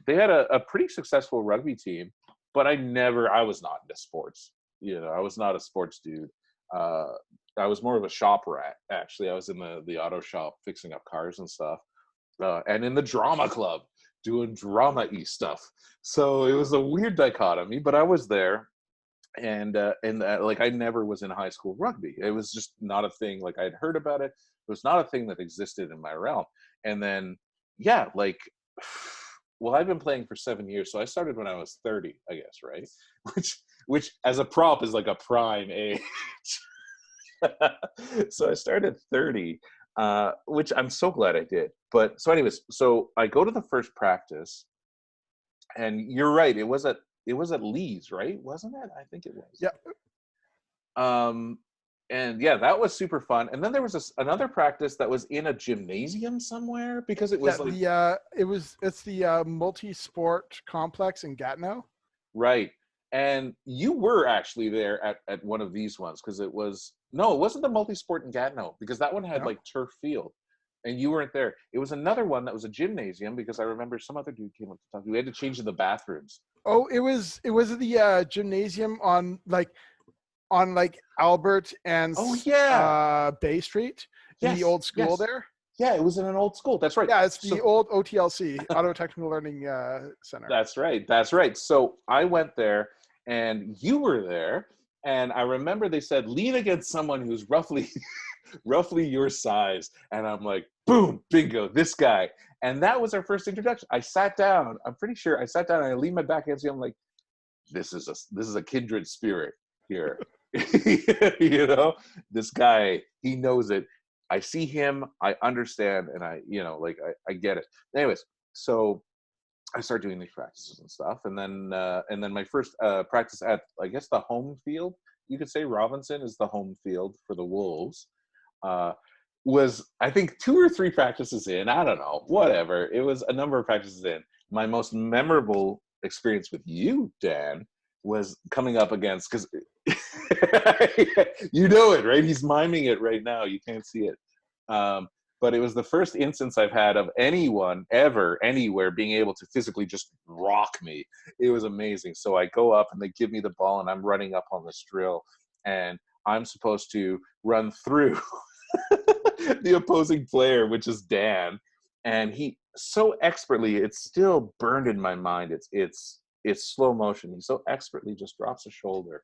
they had a pretty successful rugby team. But I was not into sports. I was not a sports dude. I was more of a shop rat, actually. I was in the auto shop fixing up cars and stuff. And in the drama club doing drama-y stuff. So it was a weird dichotomy, but I was there. And like, I never was in high school rugby. It was just not a thing. Like, I'd heard about it. It was not a thing that existed in my realm. And then, yeah, like, well, I've been playing for 7 years. So I started when I was 30, I guess, right? Which as a prop is like a prime age. So I started 30. Which I'm so glad I did. But so anyways, so I go to the first practice, and you're right. It was at Lee's, right? Wasn't it? I think it was. Yeah. And yeah, that was super fun. And then there was another practice that was in a gymnasium somewhere because it was it's the multi-sport complex in Gatineau. Right. And you were actually there at one of these ones because it wasn't the multi-sport in Gatineau because that one had like turf field, and you weren't there. It was another one that was a gymnasium because I remember some other dude came up to talk. We had to change in the bathrooms. Oh, it was the gymnasium on Albert and Bay Street, the old school there. Yeah, it was in an old school. That's right. Yeah, it's the old OTLC, Auto Technical Learning Center. That's right. So I went there, and you were there, and I remember they said, lean against someone who's roughly your size. And I'm like, boom, bingo, this guy. And that was our first introduction. I sat down. I'm pretty sure I sat down and I leaned my back against him. I'm like, this is a kindred spirit here. This guy, he knows it. I see him, I understand, and I get it. Anyways, so I start doing these practices and stuff, and then my first practice at, I guess, the home field, you could say Robinson is the home field for the Wolves, was, I think, 2 or 3 practices in, I don't know, whatever. It was a number of practices in. My most memorable experience with you, Dan, was coming up against, because you know it, right? He's miming it right now. You can't see it. but it was the first instance I've had of anyone ever, anywhere, being able to physically just rock me. It was amazing. So I go up and they give me the ball and I'm running up on this drill and I'm supposed to run through the opposing player, which is Dan. And he so expertly, it's still burned in my mind. It's slow motion. He so expertly just drops a shoulder.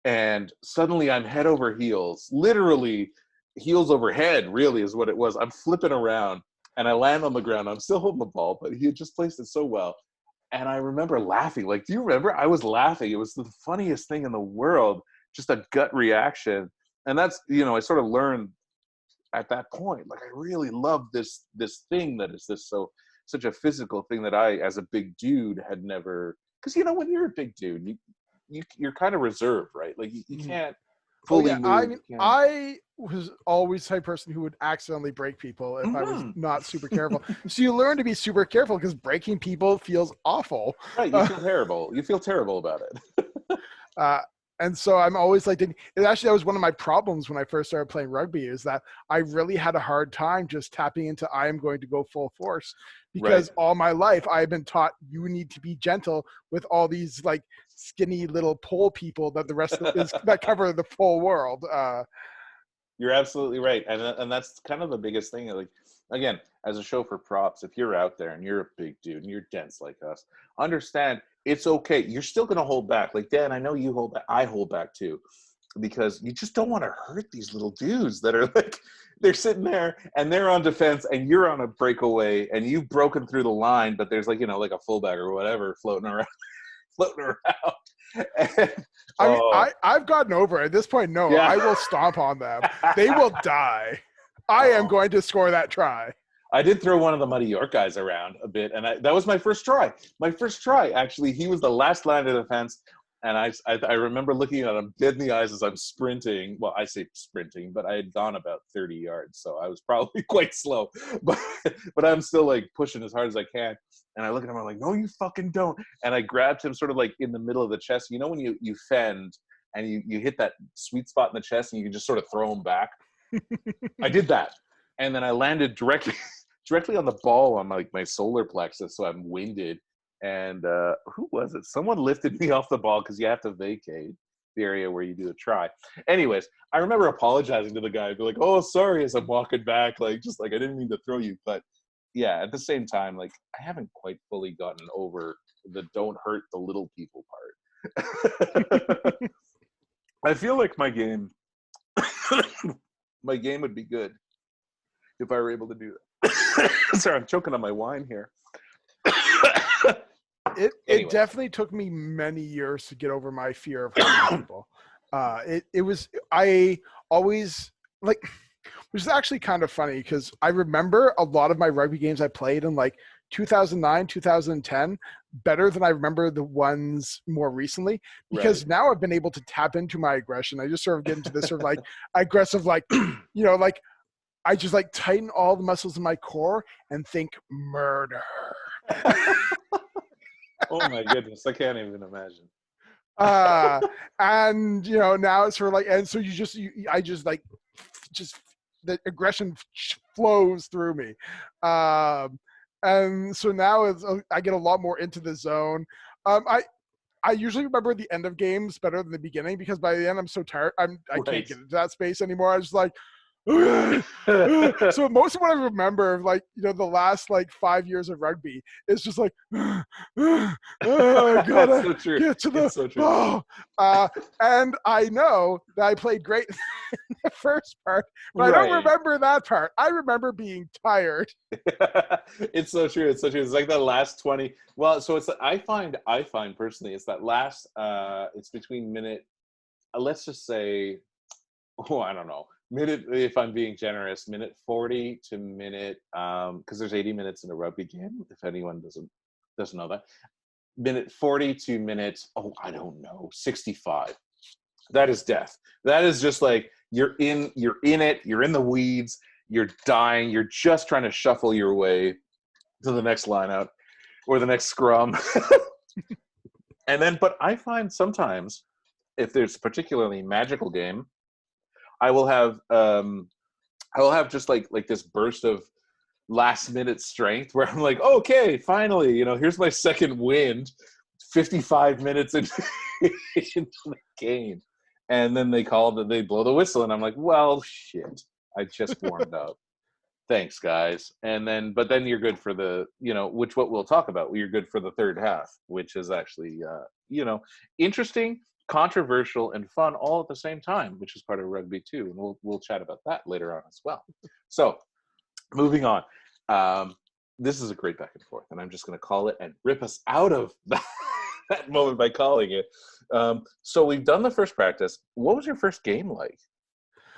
And suddenly I'm head over heels, literally heels over head, really is what it was. I'm flipping around and I land on the ground. I'm still holding the ball, but he had just placed it so well. And I remember laughing. Like, do you remember? I was laughing. It was the funniest thing in the world, just a gut reaction. And that's, I sort of learned at that point, like, I really love this thing that is such a physical thing that I, as a big dude, had never, because, when you're a big dude, you're kind of reserved, right? Like you can't fully move. I mean, I was always the type of person who would accidentally break people if I was not super careful. So you learn to be super careful because breaking people feels awful. Right, you feel terrible. You feel terrible about it. And so I'm always like, that was one of my problems when I first started playing rugby, is that I really had a hard time just tapping into I am going to go full force, because all my life I've been taught you need to be gentle with all these like skinny little pole people that the rest of that cover the full world. You're absolutely right, and that's kind of the biggest thing. Like, again, as a show for props, if you're out there and you're a big dude and you're dense like us, understand it's okay. You're still going to hold back. Like, Dan, I know you hold back. I hold back too, because you just don't want to hurt these little dudes that are like, they're sitting there and they're on defense and you're on a breakaway and you've broken through the line, but there's like, like a fullback or whatever floating around. And, I mean, I've gotten over it. At this point, no, I will stomp on them. They will die. I am going to score that try. I did throw one of the Muddy York guys around a bit, and that was my first try. My first try, actually, he was the last line of defense, and I remember looking at him dead in the eyes as I'm sprinting. Well, I say sprinting, but I had gone about 30 yards, so I was probably quite slow. But I'm still like pushing as hard as I can. And I look at him, I'm like, no, you fucking don't. And I grabbed him sort of like in the middle of the chest. You know when you fend and you hit that sweet spot in the chest and you can just sort of throw him back? I did that. And then I landed directly on the ball on my solar plexus, so I'm winded. And who was it? Someone lifted me off the ball because you have to vacate the area where you do the try. Anyways, I remember apologizing to the guy. I'd be like, oh, sorry, as I'm walking back. Like, just like, I didn't mean to throw you. But yeah, at the same time, like, I haven't quite fully gotten over the don't hurt the little people part. I feel like my game would be good if I were able to do that. Sorry, I'm choking on my wine here. It definitely took me many years to get over my fear of hurting people. I always like, which is actually kind of funny because I remember a lot of my rugby games I played in like 2009, 2010 better than I remember the ones more recently, because now I've been able to tap into my aggression. I just sort of get into this sort of like aggressive, like, like I just like tighten all the muscles in my core and think murder. Oh my goodness, I can't even imagine. And now it's sort of like, and so I just the aggression flows through me. And so now I get a lot more into the zone. I usually remember the end of games better than the beginning, because by the end I'm so tired. I can't get into that space anymore. I was like, so most of what I remember, like, the last like 5 years of rugby is just like, I gotta so true. get to the so true. ball. And I know that I played great in the first part, but I don't remember that part. I remember being tired. It's so true. It's like the last 20. Well, so it's, I find personally, it's that last, it's between minute, let's just say, I don't know, minute, if I'm being generous, minute 40 to minute, because there's 80 minutes in a rugby game, if anyone doesn't know that. Minute 40 to minute, I don't know, 65. That is death. That is just like, you're in it, you're in the weeds, you're dying, you're just trying to shuffle your way to the next line out or the next scrum. And then, but I find sometimes, if there's a particularly magical game, I will have I'll have just like this burst of last minute strength where I'm like, okay, finally, here's my second wind, 55 minutes into, into the game. And then they blow the whistle, and I'm like, well, shit, I just warmed up. Thanks, guys. But then you're good for the, what we'll talk about. You're good for the third half, which is actually, interesting, controversial, and fun all at the same time, which is part of rugby too. And we'll chat about that later on as well. So, moving on. This is a great back and forth, and I'm just going to call it and rip us out of that moment by calling it. So we've done the first practice. What was your first game like?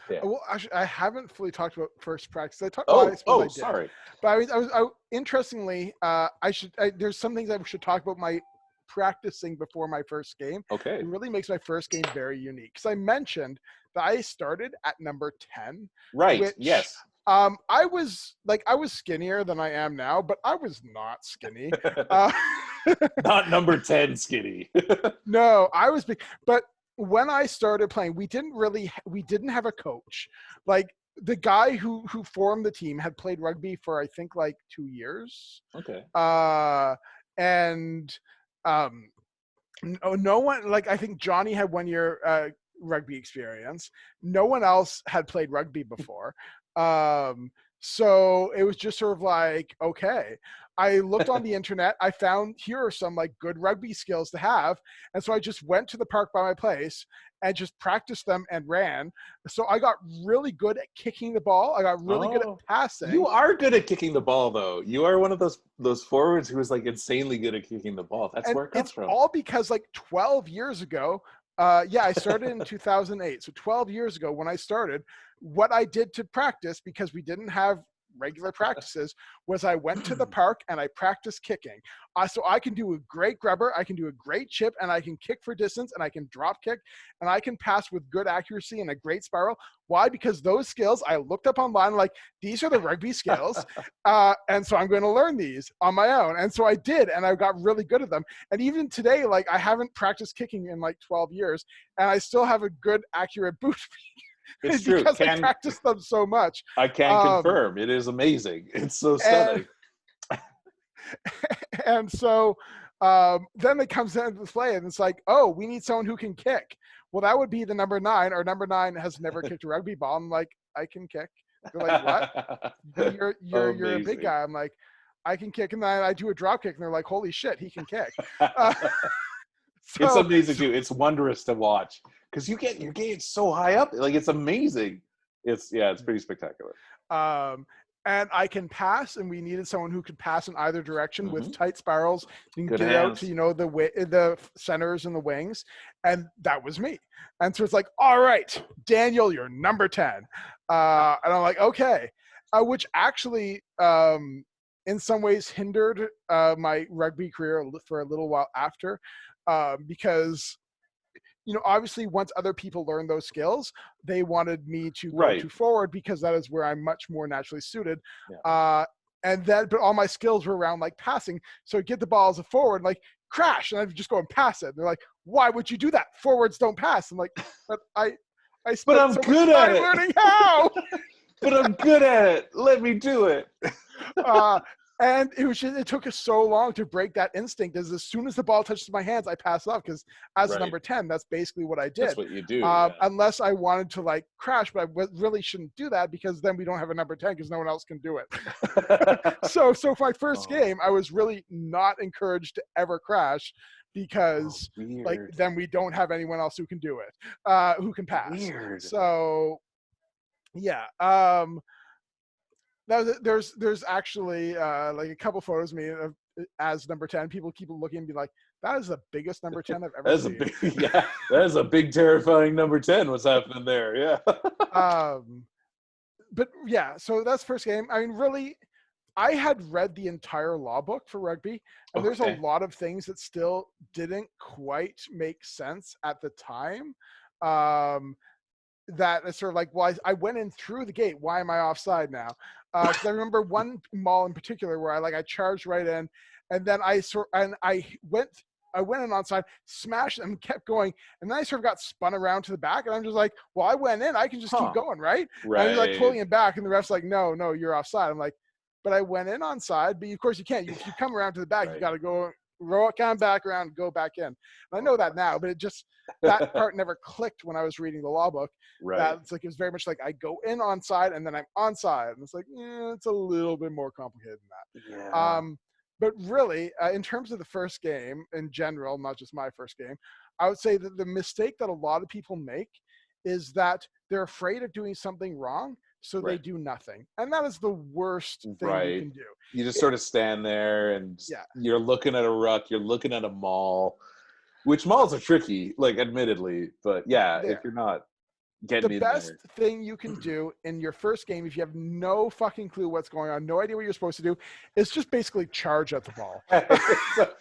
Yeah. Well, actually, I haven't fully talked about first practice. I talked. I did. Sorry. But interestingly, there's some things I should talk about my practicing before my first game. Okay. It really makes my first game very unique, because I mentioned that I started at number 10. Right. Which, yes. I was skinnier than I am now, but I was not skinny. Not number 10 skinny. No, I was big. But when I started playing, we didn't have a coach. Like, the guy who formed the team had played rugby for, I think, like 2 years. Okay. No one, like, I think Johnny had 1 year rugby experience. No one else had played rugby before. So it was just sort of like, okay. I looked on the internet. I found here are some like good rugby skills to have. And so I just went to the park by my place and just practiced them and ran. So I got really good at kicking the ball. I got really good at passing. You are good at kicking the ball, though. You are one of those forwards who is like insanely good at kicking the ball. That's where it comes from. It's all because like 12 years ago, I started in 2008. So 12 years ago when I started, what I did to practice, because we didn't have regular practices, was I went to the park and I practiced kicking. So I can do a great grubber, I can do a great chip, and I can kick for distance, and I can drop kick, and I can pass with good accuracy and a great spiral. Why? Because those skills I looked up online, like, these are the rugby skills, and so I'm going to learn these on my own. And so I did, and I got really good at them. And even today, like, I haven't practiced kicking in like 12 years, and I still have a good, accurate boot. It's true. Because I practiced them so much. I can confirm. It is amazing. It's so stunning. And so then it comes into play, and it's like, oh, we need someone who can kick. Well, that would be the number 9. Or number 9 has never kicked a rugby ball. I'm like, I can kick. They're like, what? You're a big guy. I'm like, I can kick. And then I do a drop kick, and they're like, holy shit, he can kick. It's amazing too. It's wondrous to watch, because you're getting so high up. Like, it's amazing. It's pretty spectacular. And I can pass, and we needed someone who could pass in either direction with tight spirals. You can get out to the centers and the wings, and that was me. And so it's like, all right, Daniel, you're number 10, and I'm like, okay, which actually in some ways hindered my rugby career for a little while after. Because, obviously once other people learned those skills, they wanted me to go to forward, because that is where I'm much more naturally suited. Yeah. But all my skills were around like passing. So get the ball as a forward, like crash, and I'd just go and pass it. And they're like, why would you do that? Forwards don't pass. I'm like, but I spent I'm so good much at time it. learning how. But I'm good at it. Let me do it. And it took us so long to break that instinct. As soon as the ball touches my hands, I pass it off, because as number 10, that's basically what I did. That's what you do. Unless I wanted to like crash, but I really shouldn't do that, because then we don't have a number 10, because no one else can do it. So for my first game, I was really not encouraged to ever crash, because then we don't have anyone else who can do it, who can pass. Weird. So yeah. There's actually like a couple photos of me as number 10. People keep looking and be like, that is the biggest number 10 I've ever seen. That is a big, terrifying number 10. What's happening there? Yeah. But yeah, so that's first game. I mean, really, I had read the entire law book for rugby, and there's a lot of things that still didn't quite make sense at the time. That is sort of like, well, I went in through the gate. Why am I offside now? Because I remember one maul in particular where I charged right in, and then I went I went in onside, smashed them, kept going, and then I sort of got spun around to the back, and I'm just like, well, I went in, I can just keep going, right? And he's like Right. pulling it back, and the ref's like, no, you're offside. I'm like, but I went in onside, but of course you can't. If you come around to the back, you Right. got to go come back around, go back in. And I know that now, but it just that part never clicked when I was reading the law book. Right. That it's like it was very much like I go in onside and then I'm onside, and it's like it's a little bit more complicated than that. Yeah. But really, in terms of the first game in general, not just my first game, I would say that the mistake that a lot of people make is that they're afraid of doing something wrong, so they do nothing. And that is the worst thing you can do. You just sort of stand there and you're looking at a ruck, you're looking at a maul, which mauls are tricky, like admittedly, but if you're not getting the best thing you can do in your first game, if you have no fucking clue what's going on, no idea what you're supposed to do, is just basically charge at the ball.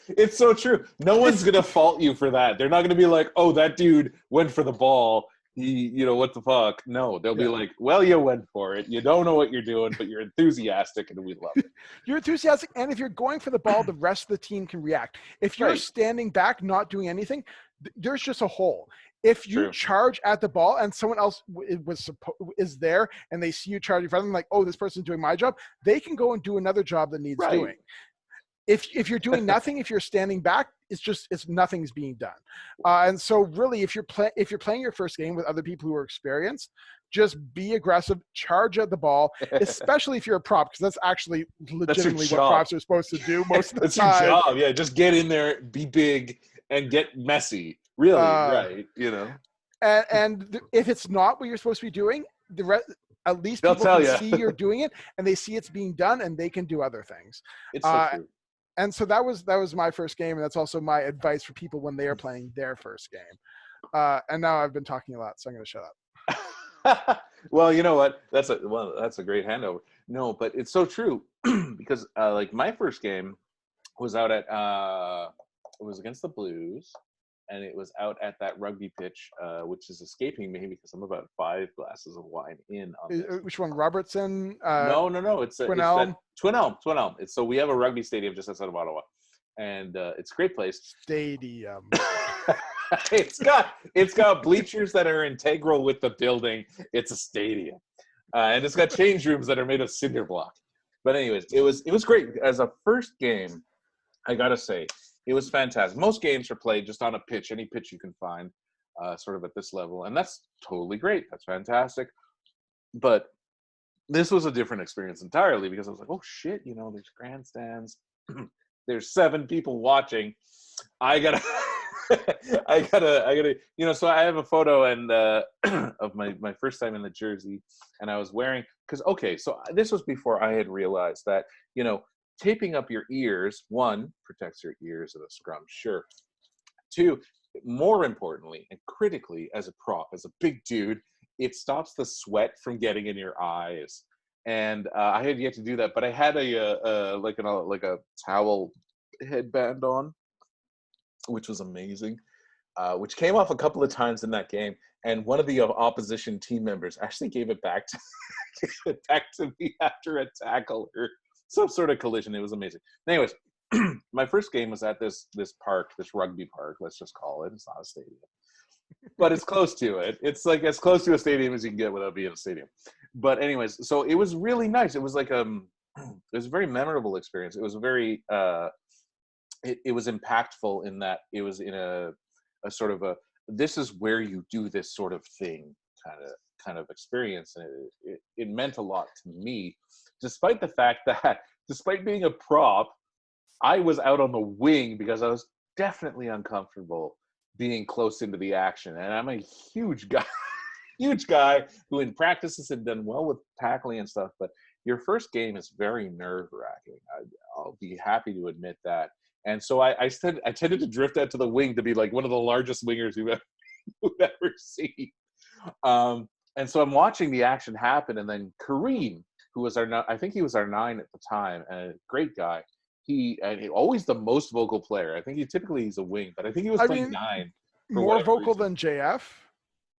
It's so true. No one's gonna fault you for that. They're not gonna be like, oh, that dude went for the ball, he, what the fuck? No, they'll be like, well, you went for it. You don't know what you're doing, but you're enthusiastic, and we love it. You're enthusiastic, and if you're going for the ball, the rest of the team can react. If you're standing back, not doing anything, there's just a hole. If you charge at the ball and someone else is there and they see you charging in front of them, like, oh, this person's doing my job, they can go and do another job that needs doing. If you're doing nothing, if you're standing back, it's nothing's being done. And so really, if you're playing your first game with other people who are experienced, just be aggressive, charge at the ball, especially if you're a prop, because that's actually legitimately what props are supposed to do most of the time. That's your job, yeah. Just get in there, be big, and get messy. Really, right? And if it's not what you're supposed to be doing, at least people can see you're doing it, and they see it's being done, and they can do other things. It's so true. And so that was my first game, and that's also my advice for people when they are playing their first game. And now I've been talking a lot, so I'm going to shut up. Well, you know what? That's a great handover. No, but it's so true because like my first game was out at it was against the Blues, and it was out at that rugby pitch, which is escaping me because I'm about 5 glasses of wine in on this. Which one, Robertson? No. It's Twin Elm. Twin Elm. So we have a rugby stadium just outside of Ottawa, and it's a great place. Stadium. It's got bleachers that are integral with the building. It's a stadium, and it's got change rooms that are made of cinder block. But anyways, it was great as a first game. I gotta say, it was fantastic. Most games are played just on a pitch, any pitch you can find, sort of at this level, and that's totally great. That's fantastic. But this was a different experience entirely because I was like, oh shit, there's grandstands, there's 7 people watching. I gotta, so I have a photo and of my first time in the jersey, and I was wearing, so this was before I had realized that, taping up your ears, 1, protects your ears at a scrum, sure. 2, more importantly and critically, as a prop, as a big dude, it stops the sweat from getting in your eyes. And I had yet to do that, but I had a towel headband on, which was amazing, which came off a couple of times in that game. And one of the opposition team members actually gave it back to me after a tackle or some sort of collision. It was amazing. Anyways, my first game was at this park, this rugby park, let's just call it. It's not a stadium, but it's close to it. It's like as close to a stadium as you can get without being a stadium. But anyways, so it was really nice. It was like it was a very memorable experience. It was very it was impactful in that it was in a sort of this is where you do this sort of thing kind of experience, and it meant a lot to me, despite the fact that despite being a prop, I was out on the wing because I was definitely uncomfortable being close into the action, and I'm a huge guy who in practices had done well with tackling and stuff, but your first game is very nerve-wracking. I'll be happy to admit that. And so I tended to drift out to the wing to be like one of the largest wingers you've ever seen. And so I'm watching the action happen, and then Kareem, who was I think he was our 9 at the time, and a great guy. He always the most vocal player. I think he's a wing, but I think he was playing 9. More vocal than JF?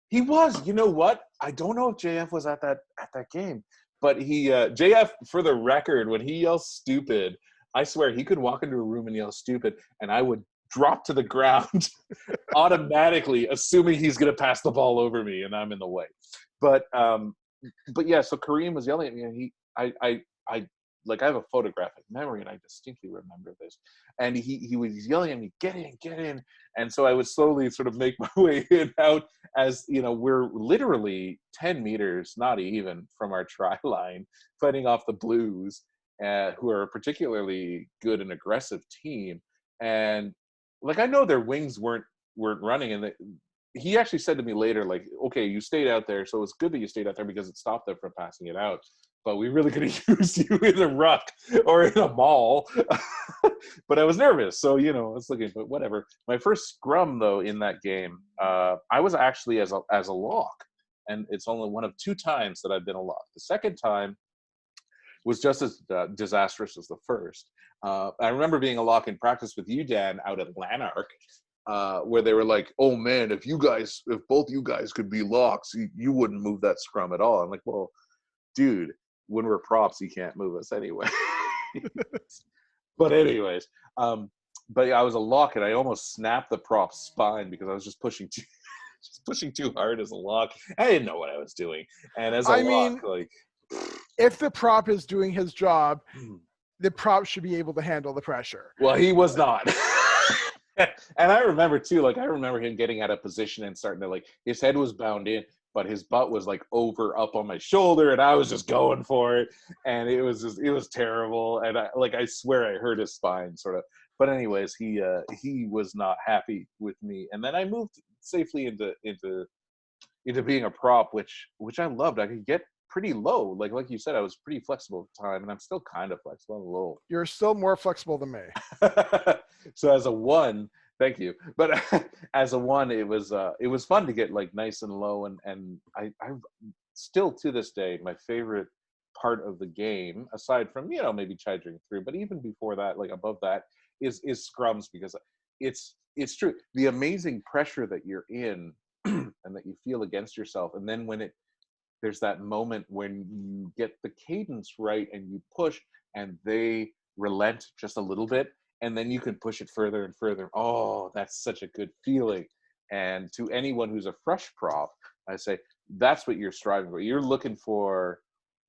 He was. You know what? I don't know if JF was at that game, but JF, for the record, when he yells stupid, I swear he could walk into a room and yell stupid, and I would drop to the ground automatically, assuming he's going to pass the ball over me and I'm in the way. But yeah, so Kareem was yelling at me, and I like, I have a photographic memory, and I distinctly remember this. And he was yelling at me, get in. And so I would slowly sort of make my way in and out, as, you know, we're literally 10 meters, not even, from our try line, fighting off the Blues, who are a particularly good and aggressive team. And like, I know their wings weren't running, and he actually said to me later, like, okay, you stayed out there, so it's good that you stayed out there because it stopped them from passing it out. But we really could have used you in a ruck or in a mall. But I was nervous, so, you know, I was looking, but whatever. My first scrum, though, in that game, I was actually as a lock, and it's only one of 2 times that I've been a lock. The second time was just as disastrous as the first. I remember being a lock in practice with you, Dan, out at Lanark, where they were like, "Oh man, if both you guys could be locks, you wouldn't move that scrum at all." I'm like, "Well, dude, when we're props, you can't move us anyway." But anyways, but yeah, I was a lock, and I almost snapped the prop spine because I was just pushing too hard as a lock. I didn't know what I was doing, and as a lock, like, if the prop is doing his job, the prop should be able to handle the pressure. Well, he was not. And I remember too, like, I remember him getting out of position and starting to, like, his head was bound in, but his butt was like up on my shoulder, and I was just going for it, and it was terrible. And I swear I hurt his spine, sort of. But anyways, he was not happy with me, and then I moved safely into being a prop, which I loved. I could get pretty low, like you said, I was pretty flexible at the time, and I'm still kind of flexible. I'm a little. You're still more flexible than me. So as a 1, thank you. But as a 1, it was fun to get, like, nice and low, and I still, to this day, my favorite part of the game, aside from, you know, maybe chiding through, but even before that, like above that, is scrums, because it's true, the amazing pressure that you're in and that you feel against yourself, and then when there's that moment when you get the cadence right and you push and they relent just a little bit, and then you can push it further and further. Oh, that's such a good feeling. And to anyone who's a fresh prop, I say that's what you're striving for. You're looking for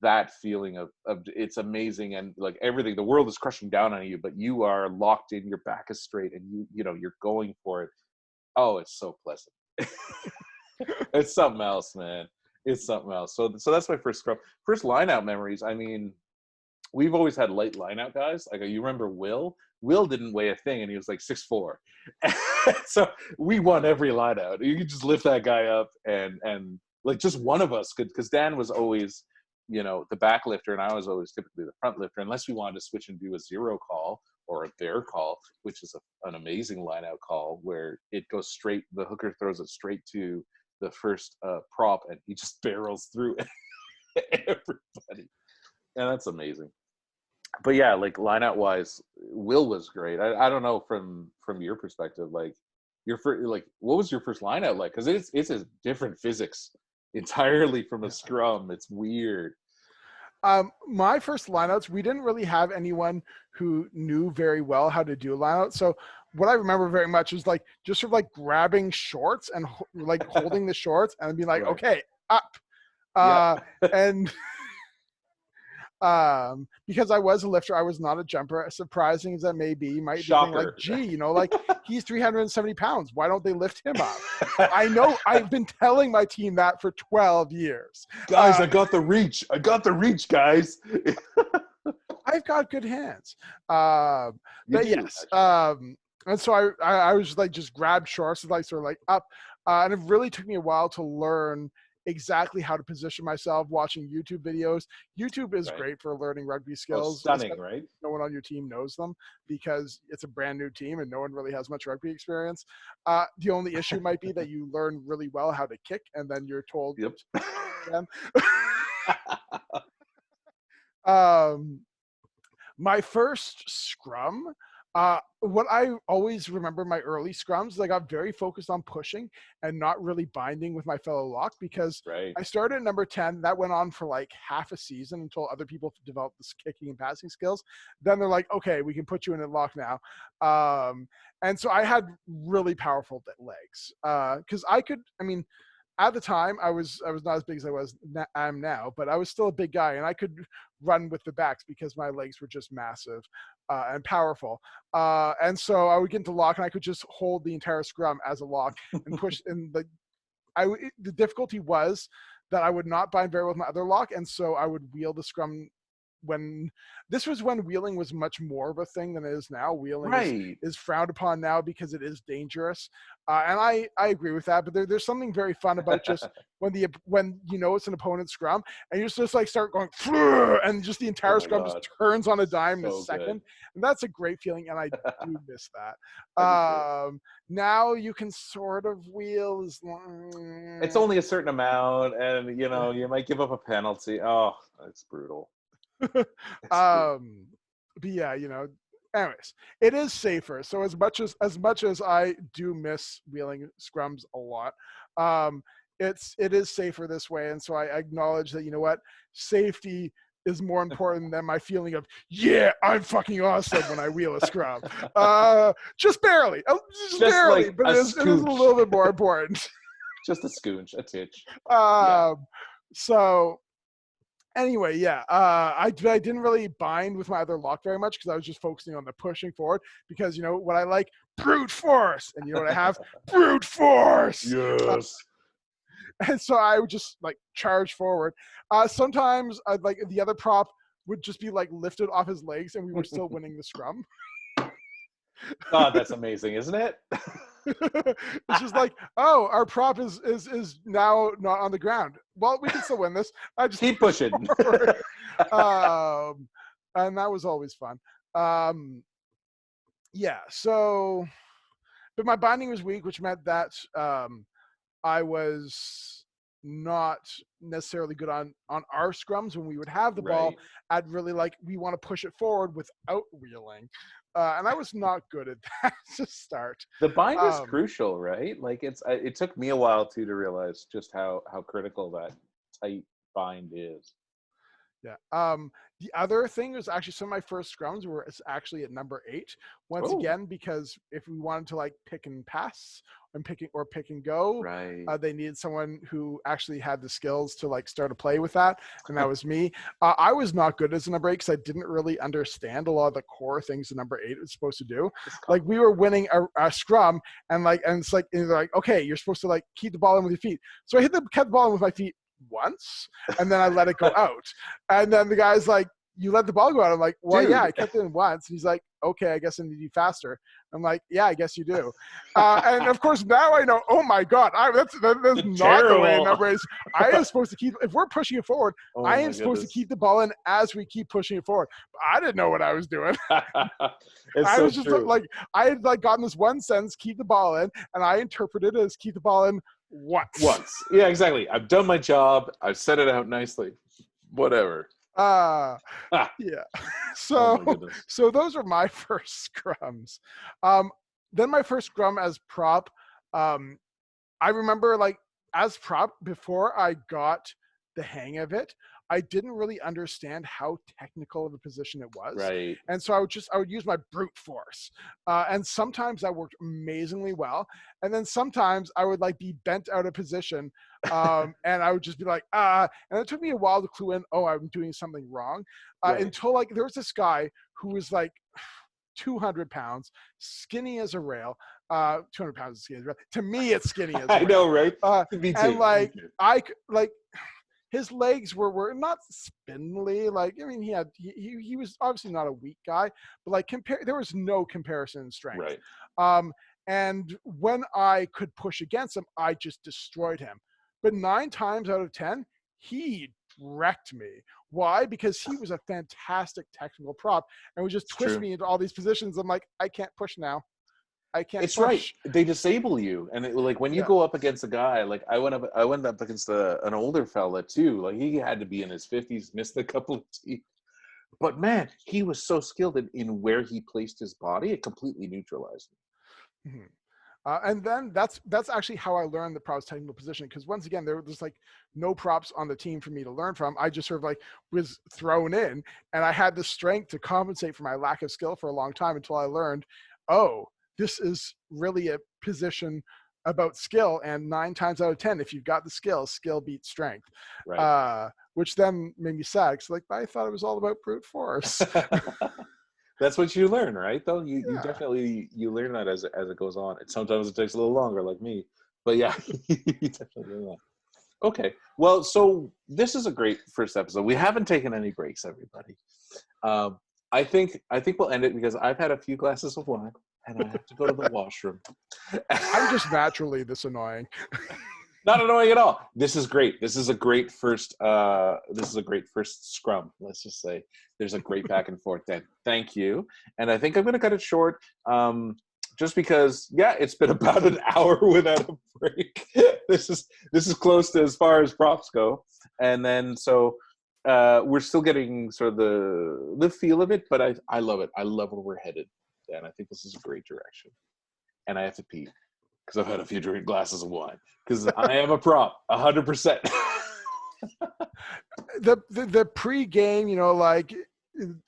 that feeling of it's amazing, and like everything, the world is crushing down on you, but you are locked in, your back is straight, and you know you're going for it. Oh, it's so pleasant. It's something else, man. It's something else. So that's my first scrum. First line-out memories. I mean, we've always had light line-out guys. Like, you remember Will? Will didn't weigh a thing, and he was like 6'4". So we won every line-out. You could just lift that guy up, and like, just one of us could, because Dan was always, you know, the back lifter, and I was always typically the front lifter, unless we wanted to switch and do a zero call or a bear call, which is an amazing line-out call where it goes straight, the hooker throws it straight to the first prop, and he just barrels through everybody, and that's amazing. But yeah, like, line out wise, Will was great. I don't know from your perspective, like, your first, like, what was your first line out like? Because it's a different physics entirely from a scrum. It's weird. My first lineouts, we didn't really have anyone who knew very well how to do lineouts. So what I remember very much is, like, just sort of like grabbing shorts and like holding the shorts and being like, Right. okay, up. Yeah. And because I was a lifter, I was not a jumper. Surprising as that may be, you might be thinking, like, gee, you know, like, he's 370 pounds. Why don't they lift him up? I know, I've been telling my team that for 12 years. Guys, I got the reach, guys. I've got good hands. You But do, yes. And so I was like, just grabbed shorts and like sort of like up. And it really took me a while to learn exactly how to position myself watching YouTube videos. YouTube is great for learning rugby skills. Stunning, right? No one on your team knows them because it's a brand new team and no one really has much rugby experience. The only issue might be that you learn really well how to kick and then you're told Yep. my first scrum, What I always remember my early scrums, I got very focused on pushing and not really binding with my fellow lock, because Right. I started at number 10. That went on for like half a season until other people developed this kicking and passing skills. Then they're like, okay, we can put you in a lock now. And so I had really powerful legs, because I mean, at the time I was not as big as I'm now, but I was still a big guy, and I could run with the backs because my legs were just massive and powerful. And so I would get into lock, and I could just hold the entire scrum as a lock and push. And the difficulty was that I would not bind very well with my other lock, and so I would wheel the scrum. When this was when wheeling was much more of a thing than it is now. Wheeling Right. is frowned upon now because it is dangerous, and I agree with that. But there's something very fun about just when you know it's an opponent's scrum, and you just like start going, and just the Oh entire my scrum just God. turns on a dime in a So good. second, and that's a great feeling, and I do miss that. I do too. Now you can sort of wheel as It's only a certain amount, and you might give up a penalty. Oh, it's brutal. It's brutal. But yeah, anyways, it is safer. So as much as I do miss wheeling scrums a lot, um, it is safer this way. And so I acknowledge that, what, safety is more important than my feeling of, yeah, I'm fucking awesome when I wheel a scrum. Just barely, just Just barely, like but a it is a scooch. little bit more important. Just a scooch, a titch. Yeah. So anyway, yeah, I didn't really bind with my other lock very much because I was just focusing on the pushing forward, because what I like, brute force, and you know what I have, brute force. Yes. And so I would just like charge forward. Sometimes I'd like the other prop would just be like lifted off his legs, and we were still winning the scrum. God, that's amazing, isn't it? It's just like, oh, our prop is now not on the ground. Well, we can still win this. I just Keep push pushing. forward. um, and that was always fun. Yeah. So, but my binding was weak, which meant that I was not necessarily good on our scrums when we would have the ball. Right. I'd really like, we want to push it forward without wheeling, and I was not good at that to start. The bind is Um, crucial, right? Like it took me a while too to realize just how critical that tight bind is. Yeah. The other thing was actually some of my first scrums were actually at number 8. Once Oh, again, because if we wanted to like pick and pass and pick and go, right. they needed someone who actually had the skills to like start to play with that, and that was me. I was not good as a number 8 because I didn't really understand a lot of the core things the number 8 was supposed to do. Like we were winning a scrum, and it's like, and they're like, okay, you're supposed to like keep the ball in with your feet. So I kept the ball in with my feet once, and then I let it go out. And then the guy's like, you let the ball go out. I'm like, well, yeah, Dude. I kept it in once. And he's like, okay, I guess I need to be faster. I'm like, yeah, I guess you do. And of course, now I know, oh my God, that's not the way Terrible. number is. I am supposed to keep, if we're pushing it forward, Oh I my am supposed to goodness. keep the ball in as we keep pushing it forward. But I didn't know what I was doing. It's I so was just true. like, I had like gotten this one sentence, keep the ball in, and I interpreted it as keep the ball in once. Yeah, exactly. I've done my job. I've set it out nicely. Whatever. Uh Ah, yeah. oh my So goodness. so those are my first scrums. Um then my first scrum as prop, um I remember like as prop, before I got the hang of it, I didn't really understand how technical of a position it was. Right. And so I would use my brute force. And sometimes that worked amazingly well. And then sometimes I would like be bent out of position. And I would just be like, and it took me a while to clue in, oh, I'm doing something wrong. Right. Until like there was this guy who was like 200 pounds, skinny as a rail. 200 pounds is skinny as a rail. To me, it's skinny as a I rail. know, right? Me And too. Me like too. like his legs were not spindly. Like, I mean, he was obviously not a weak guy, but like there was no comparison in strength. Right. Um, and when I could push against him, I just destroyed him. But 9 times out of 10, he wrecked me. Why? Because he was a fantastic technical prop and would just It's twist true. me into all these positions. I'm like, I can't push now. I can't It's right. push. They disable you, and like when you Yeah. go up against a guy, like I went up against an older fella too. Like he had to be in his 50s, missed a couple of teeth. But man, he was so skilled in where he placed his body. It completely neutralized him. Mhm. And then that's actually how I learned the props technical position, because once again there was like no props on the team for me to learn from. I just sort of like was thrown in, and I had the strength to compensate for my lack of skill for a long time until I learned, oh, this is really a position about skill, and 9 times out of 10, if you've got the skill beats strength. Right. Which then made me sad, because like I thought it was all about brute force. That's what you learn, right? Though you Yeah. definitely you learn that as it goes on. And sometimes it takes a little longer, like me. But yeah, you definitely learn that. Okay. Well, so this is a great first episode. We haven't taken any breaks, everybody. Um, I think we'll end it because I've had a few glasses of wine and I have to go to the washroom. I'm just naturally this annoying. Not annoying at all. This is great. This is a great first. This is a great first scrum. Let's just say there's a great back and forth. Then thank you. And I think I'm going to cut it short, just because it's been about an hour without a break. This is close to as far as props go, and then so we're still getting sort of the feel of it. But I love it. I love where we're headed, and I think this is a great direction. And I have to pee because I've had a few glasses of wine. Because I am a prop, 100%. The pre-game, like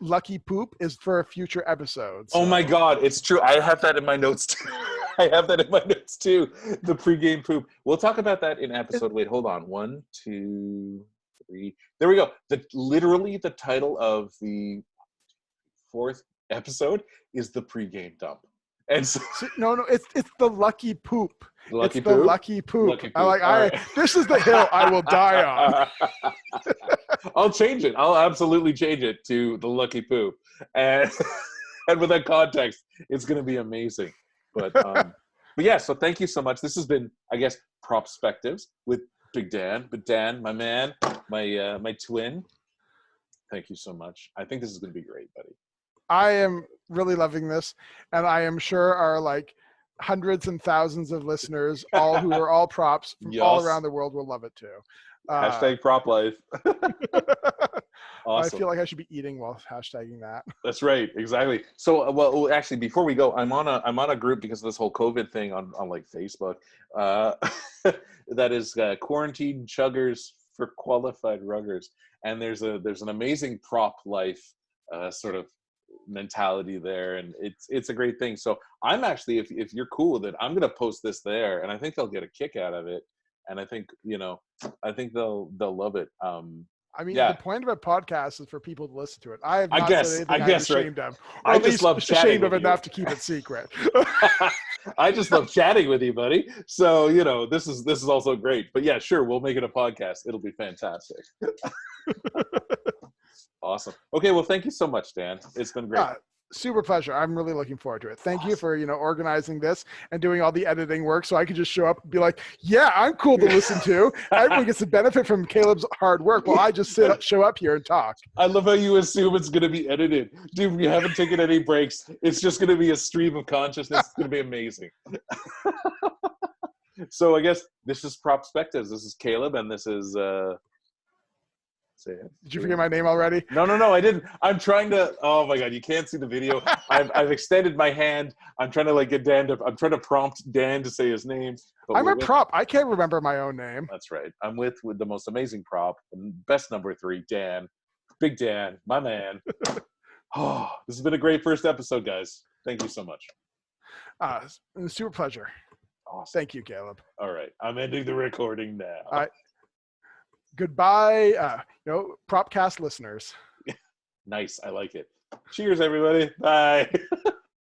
lucky poop is for a future episode. So. Oh my God, it's true. I have that in my notes too. I have that in my notes too. The pregame poop. We'll talk about that in episode. Wait, hold on. 1, 2, 3. There we go. Literally the title of the 4th episode is the pregame dump. And so, no, it's the lucky poop. Lucky it's the poop? lucky poop. Lucky poop. Right. This is the hill I will die on. I'll change it. I'll absolutely change it to the lucky poop. And and with that context, it's going to be amazing. But yeah, so thank you so much. This has been, I guess, Propspectives with Big Dan. But Dan, my man, my twin, thank you so much. I think this is going to be great, buddy. I am really loving this, and I am sure our like hundreds and thousands of listeners, all who are all props from all around the world, will love it too. Hashtag prop life. Awesome. I feel like I should be eating while hashtagging that. That's right, exactly. So, well, actually, before we go, I'm on a group because of this whole COVID thing on like Facebook. That is quarantine chuggers for qualified ruggers, and there's an amazing prop life sort of mentality there, and it's a great thing. So I'm actually, if you're cool with it, I'm gonna post this there, and I think they'll get a kick out of it, and I think they'll love it. I mean, the point of a podcast is for people to listen to it. I have not said anything I guess I'm ashamed right. of. I just love chatting ashamed of with enough you. to keep it secret. I just love chatting with you, buddy. So this is also great. But yeah, sure, we'll make it a podcast. It'll be fantastic. Awesome. Okay, well, thank you so much, Dan. It's been great. Super pleasure. I'm really looking forward to it. Thank you for organizing this and doing all the editing work, so I could just show up and be like, yeah, I'm cool to listen to. Everyone gets the benefit from Caleb's hard work while I just show up here and talk. I love how you assume it's going to be edited. Dude, we haven't taken any breaks. It's just going to be a stream of consciousness. It's going to be amazing. So I guess this is Propspectives. This is Caleb, and this is Did you forget my name already? No, I didn't. I'm trying to. Oh my God, you can't see the video. I've extended my hand. I'm trying to get Dan I'm trying to prompt Dan to say his name. I'm a prop. I can't remember my own name. That's right. I'm with the most amazing prop, best number 3, Dan, Big Dan, my man. Oh, this has been a great first episode, guys. Thank you so much. Super pleasure. Awesome. Thank you, Caleb. All right, I'm ending the recording now. All right. Goodbye, Propcast listeners. Nice. I like it. Cheers, everybody. Bye.